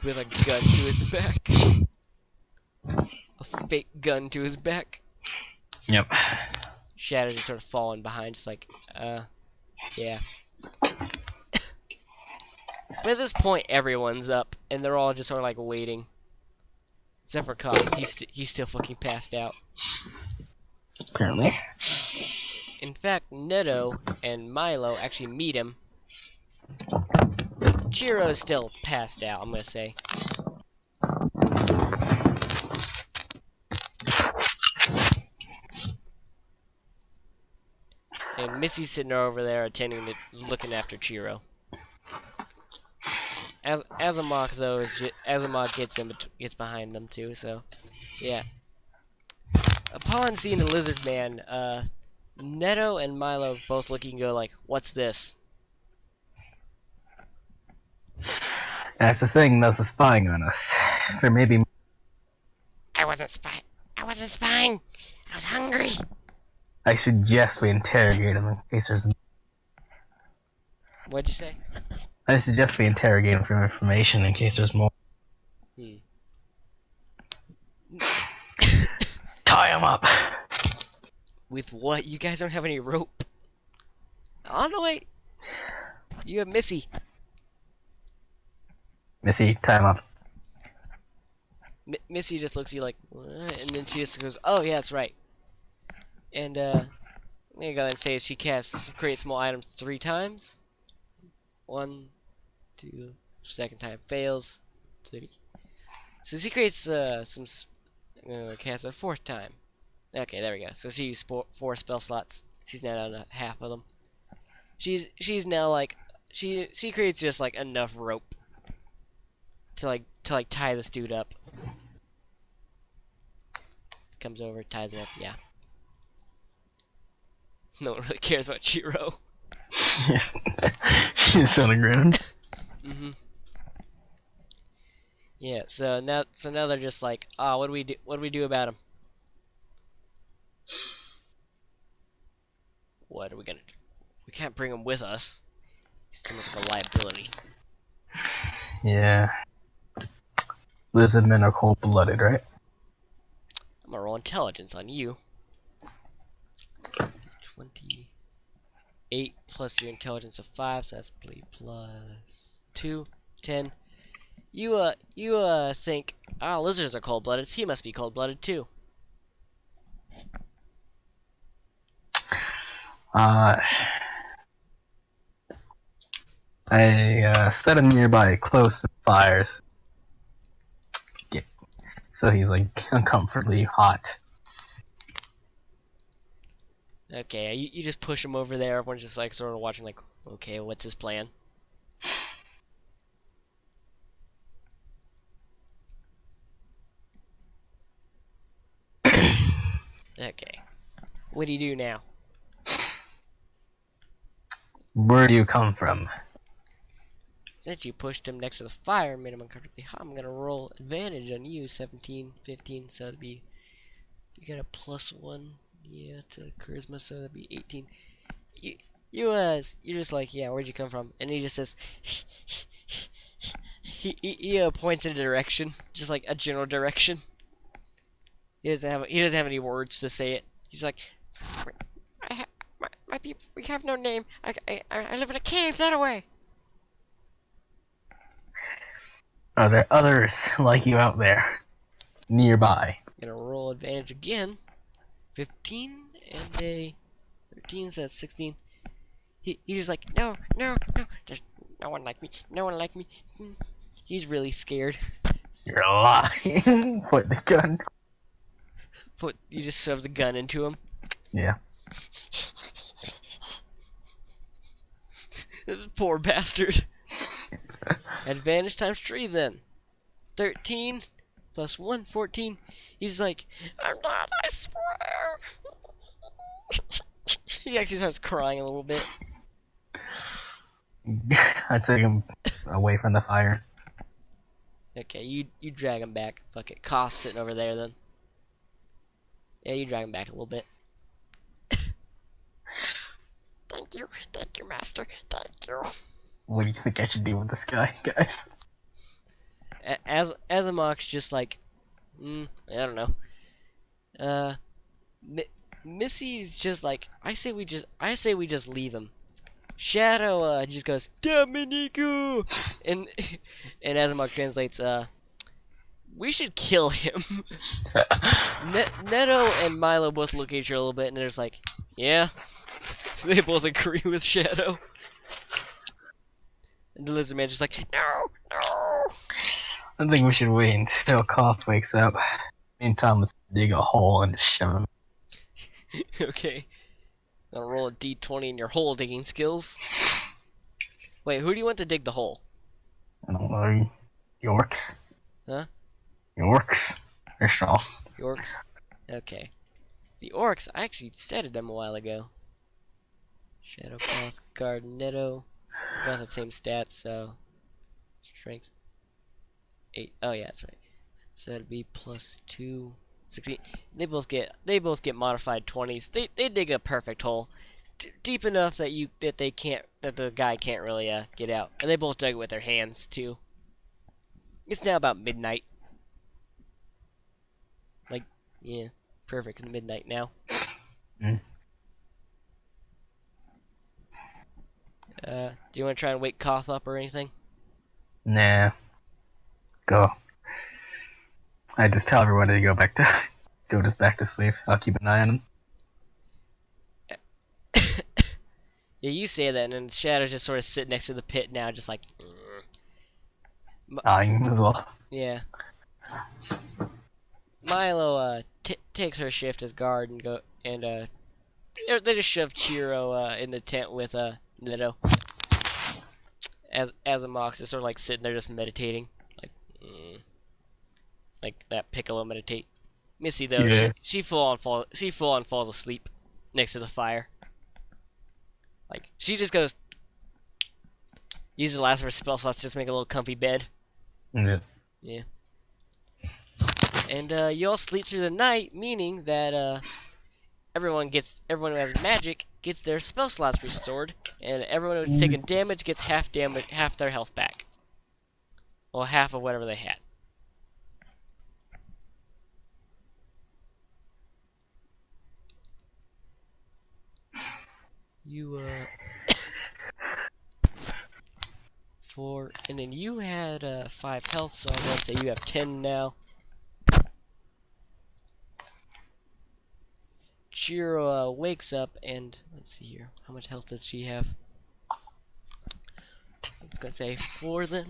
with a gun to his back, a fake gun to his back. Yep. Shadow just sort of falling behind, just like, yeah. But at this point, everyone's up, and they're all just sort of like waiting. Except for Cobb, he's still fucking passed out. Apparently. In fact, Neto and Milo actually meet him. Chiro's still passed out, I'm gonna say. And Missy's sitting over there attending to looking after Chiro. Azamok though Azamok gets behind them too, so yeah. Upon seeing the Lizard Man, Neto and Milo both look and go like, "What's this?" That's the thing, that's the spying on us. There may be. I wasn't spying. I wasn't spying. I was hungry. I suggest we interrogate him in case there's. What'd you say? I suggest we interrogate him for information in case there's more. Tie him up. With what? You guys don't have any rope. Oh no, wait. You have Missy. Missy, tie him up. Missy just looks at you like, what? And then she just goes, oh yeah, that's right. And I'm gonna go ahead and say she casts create small items 3 times. 1, 2, second time fails. 3. So she creates cast a 4th time. Okay, there we go. So she used 4 spell slots. She's now down to half of them. She's now like she creates just like enough rope to tie this dude up. Comes over, ties him up. Yeah. No one really cares about Chiro. She's on the ground. Yeah. So now they're just like, what do we do? What do we do about him? What are we gonna do? We can't bring him with us. He's too much of a liability. Yeah. Lizard men are cold-blooded, right? I'm gonna roll intelligence on you. 28 plus your intelligence of 5, so that's plus 2, 10. You think, lizards are cold-blooded. He must be cold-blooded too. I set him nearby close to fires. Yeah. So he's like uncomfortably hot. Okay, you just push him over there. Everyone's just like sort of watching, like, okay, what's his plan? Okay, what do you do now? Where do you come from? Since you pushed him next to the fire and made him uncomfortably hot, I'm gonna roll advantage on you, 17, 15, so that'd be, you got a +1, yeah, to charisma, so that'd be 18. You, you're just like, yeah, where'd you come from? And he just says, he points in a direction, just like a general direction. He doesn't have any words to say it. He's like, my people, we have no name. I live in a cave that away. Are there others like you out there nearby? Gonna roll advantage again. 15 and a 13, so that's 16. He's just like, no, no, no, there's no one like me, no one like me. He's really scared. You're lying. Point the gun. You just shove the gun into him. Yeah. Poor bastard. Advantage times 3 then. 13 plus 1, 14. He's like, I'm not, I swear. He actually starts crying a little bit. I take him away from the fire. Okay, you drag him back. Fuck it. Koth's sitting over there then. Yeah, you drag him back a little bit. Thank you, master. Thank you. What do you think I should do with this guy, guys? As Azamok's just like, I don't know. Missy's just like, I say we just leave him. Shadow just goes, Dominico, and Azamok translates, we should kill him. Neto and Milo both look at each other a little bit, and they're just like, yeah. They both agree with Shadow. And the lizard man's just like, no, no. I think we should wait until Koth wakes up. Meantime, let's dig a hole and shove him. Okay. Gonna roll a d20 in your hole digging skills. Wait, who do you want to dig the hole? I don't know. Yorks. Huh? Yorks. They're strong. Orcs? Okay. The orcs, I actually studied them a while ago. Shadow Class, Guard, Netto. They both have the same stats, so. Strength. 8. Oh, yeah, that's right. So that'd be +2. 16. They both get modified 20s. They dig a perfect hole. Deep enough that the guy can't really get out. And they both dug it with their hands too. It's now about midnight. Like, yeah, perfect midnight now. Mm. Do you want to try and wake Koth up or anything? Nah. Go. I just tell everyone to go back to sleep. I'll keep an eye on him. Yeah, you say that, and then Shadow's just sort of sitting next to the pit now, just like. Eyeing him as well. Yeah. Milo takes her shift as guard and they just shove Chiro in the tent with Neto. As Azamok is sort of like sitting there just meditating, like that Piccolo meditate. Missy though, Yeah. she full on falls asleep next to the fire. Like she just goes, uses the last of her spell slots to just make a little comfy bed. Yeah. Yeah. And you all sleep through the night, meaning that everyone who has magic gets their spell slots restored, and everyone who's taken damage gets half their health back. Well, half of whatever they had. You and then you had 5 health, so I'm gonna say you have 10 now. Chiro wakes up and let's see here. How much health does she have? I was gonna say 4 then.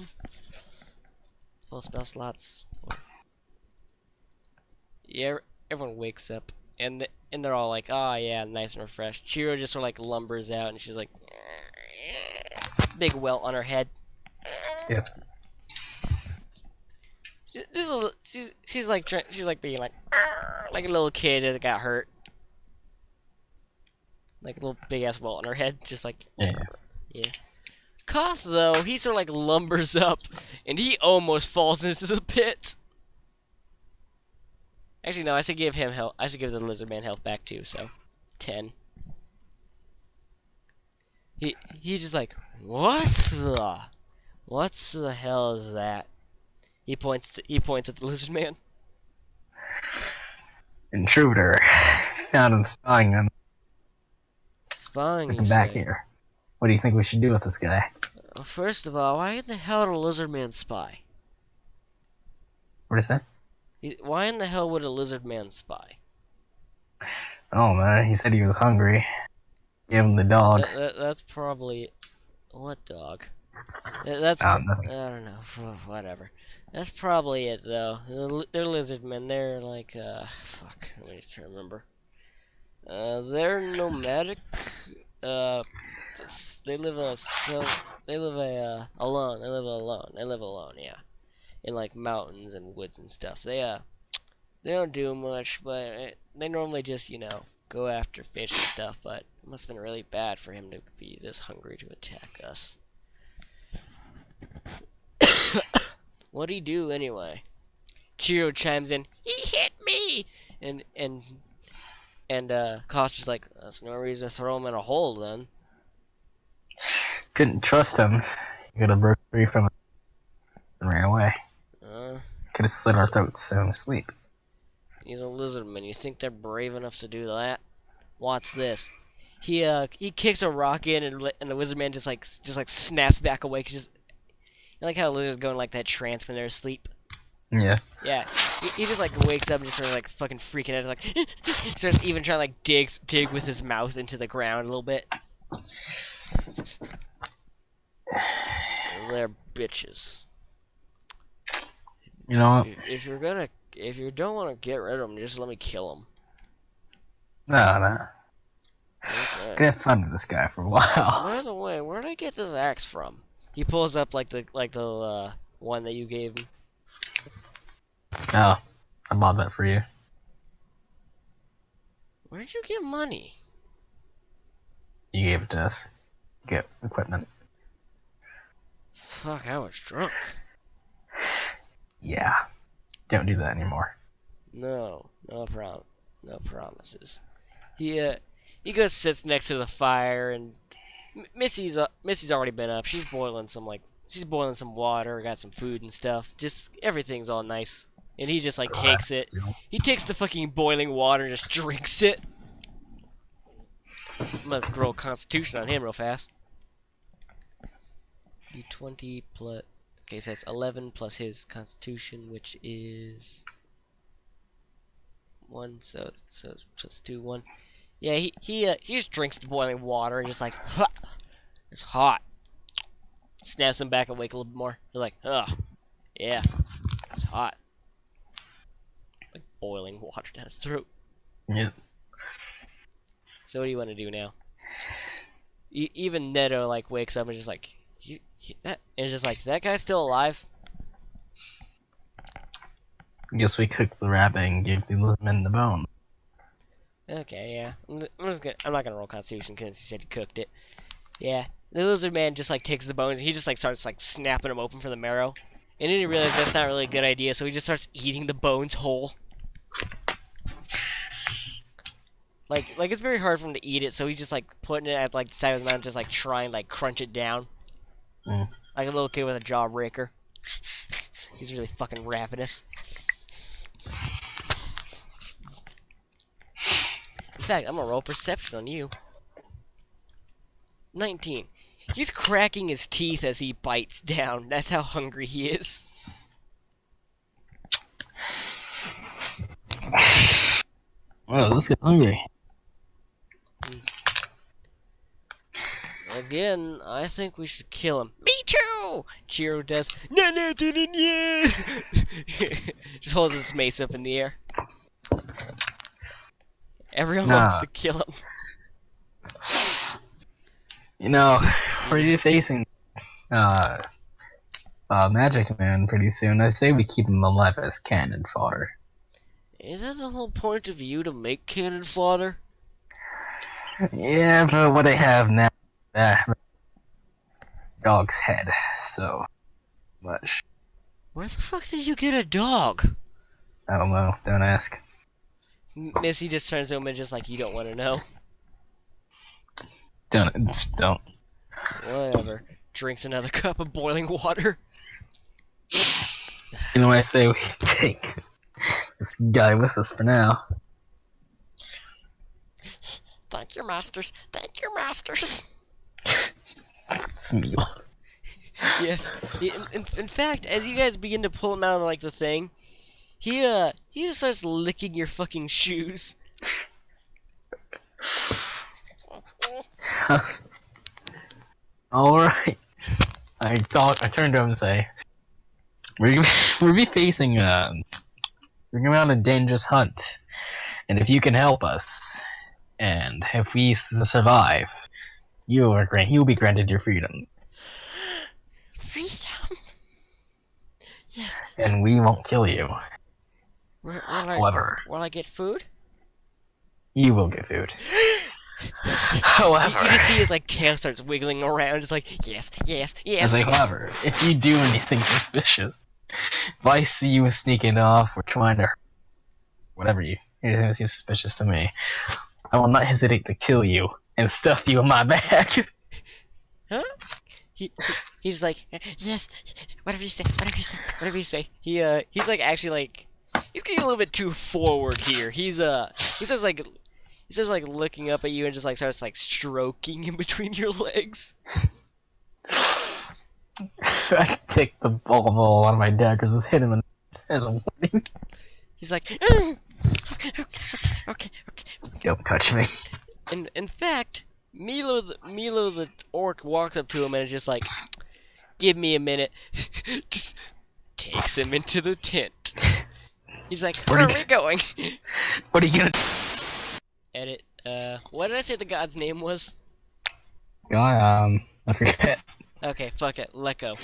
Full spell slots. 4. Yeah, everyone wakes up and they're all like, oh yeah, nice and refreshed. Chiro just sort of like lumbers out, and she's like, big welt on her head. Yeah. She's like being like a little kid that got hurt, like a little big ass welt on her head, just like Yeah. yeah. Koth though, he sort of like lumbers up, and he almost falls into the pit. Actually, no, I should give him health. I should give the lizard man health back too. So, 10. He just like, what the hell is that? He points at the lizard man. Intruder. Found him spying on Spying, you looking back say? here. What do you think we should do with this guy? Well, first of all, why in the hell did a lizard man spy? What is that? Why in the hell would a lizard man spy? Oh man, he said he was hungry. Give him the dog. That's probably what dog? That's I I don't know. don't know. Whatever. That's probably it though. They're lizard men. They're like fuck. Let me try to remember. They're nomadic. Uh, they live alone. They live alone. They live alone. Yeah, in like mountains and woods and stuff. They don't do much, but they normally just go after fish and stuff. But it must have been really bad for him to be this hungry to attack us. What'd he do anyway? Chiro chimes in. He hit me, and Koster's like, that's no reason to throw him in a hole then. Couldn't trust him. He could have broke free from it and ran away. Could have slit our throats in his sleep. He's a lizardman. You think they're brave enough to do that? Watch this. He kicks a rock in, and the lizardman just like snaps back awake. Just you like how lizards go in like that trance when they're asleep. Yeah. Yeah. He just like wakes up and just starts like fucking freaking out. Like starts even trying to like dig with his mouth into the ground a little bit. They're bitches. You know what? If you don't want to get rid of them, just let me kill them. No. Okay. Gonna have fun with this guy for a while. By the way, where did I get this axe from? He pulls up like the one that you gave him. Oh, I bought that for you. Where'd you get money? You gave it to us. Get equipment. Fuck, I was drunk. Yeah. Don't do that anymore. No promises. He goes sits next to the fire, and Missy's already been up. She's boiling some water, got some food and stuff. Just everything's all nice. And he just like takes it. He takes the fucking boiling water and just drinks it. Must roll Constitution on him real fast. D20 plus. Okay, so that's 11 plus his Constitution, which is 1. So just do 1. Yeah, he just drinks the boiling water and just like, huh, it's hot. Snaps him back awake a little bit more. You're like, ugh, yeah, it's hot. Like boiling water down his throat. Yeah. So what do you want to do now? Even Neto like wakes up and just like, is that guy still alive? Guess we cooked the rabbit and gave the lizardman the bone. Okay, yeah. I'm not gonna roll Constitution because you said he cooked it. Yeah, the lizard man just like takes the bones and he just like starts like snapping them open for the marrow, and then he realizes that's not really a good idea, so he just starts eating the bones whole. Like it's very hard for him to eat it, so he's just like putting it at like the side of his mouth, just like trying like crunch it down, like a little kid with a jawbreaker. He's really fucking ravenous. In fact, I'm gonna roll perception on you. 19. He's cracking his teeth as he bites down. That's how hungry he is. Well, let's get hungry. Again, I think we should kill him. Me too! Chiro does. No, didn't you? Just holds his mace up in the air. Everyone wants Nah, to kill him. you know, You we're know, facing uh, Magic Man pretty soon. I say we keep him alive as cannon fodder. is that the whole point of you to make cannon fodder? Yeah, but what I have now, dog's head, so much. Where the fuck did you get a dog? I don't know. Don't ask. Missy just turns to him and just like, you don't want to know. Just don't. Whatever. Drinks another cup of boiling water. You know, I say we take this guy with us for now. Thank you, masters. Thank you, masters. It's me. Yes. In fact, as you guys begin to pull him out of like the thing, he just starts licking your fucking shoes. Alright. I turned to him and say, we're be facing, we're going on a dangerous hunt. And if you can help us, and if we survive, you'll be granted your freedom. Freedom. Yes. And we won't kill you. However, Will I get food? you will get food. You However, just see his like tail starts wiggling around, just like yes, yes, I yes. say, however, if you do anything suspicious, if I see you sneaking off or trying to whatever anything seems suspicious to me, I will not hesitate to kill you and stuff you in my bag. Huh? He's like yes, whatever you say, whatever you say, whatever you say. He's like actually like he's getting a little bit too forward here. He starts like looking up at you and just like starts like stroking in between your legs. I take the ball out of my daggers and hit him as a warning. He's like okay. Don't touch me. In fact, Milo the orc walks up to him and is just like, give me a minute. Just takes him into the tent. He's like, where are we going? What are you gonna Edit. What did I say the god's name was? God, I forget. Okay, fuck it. Let go.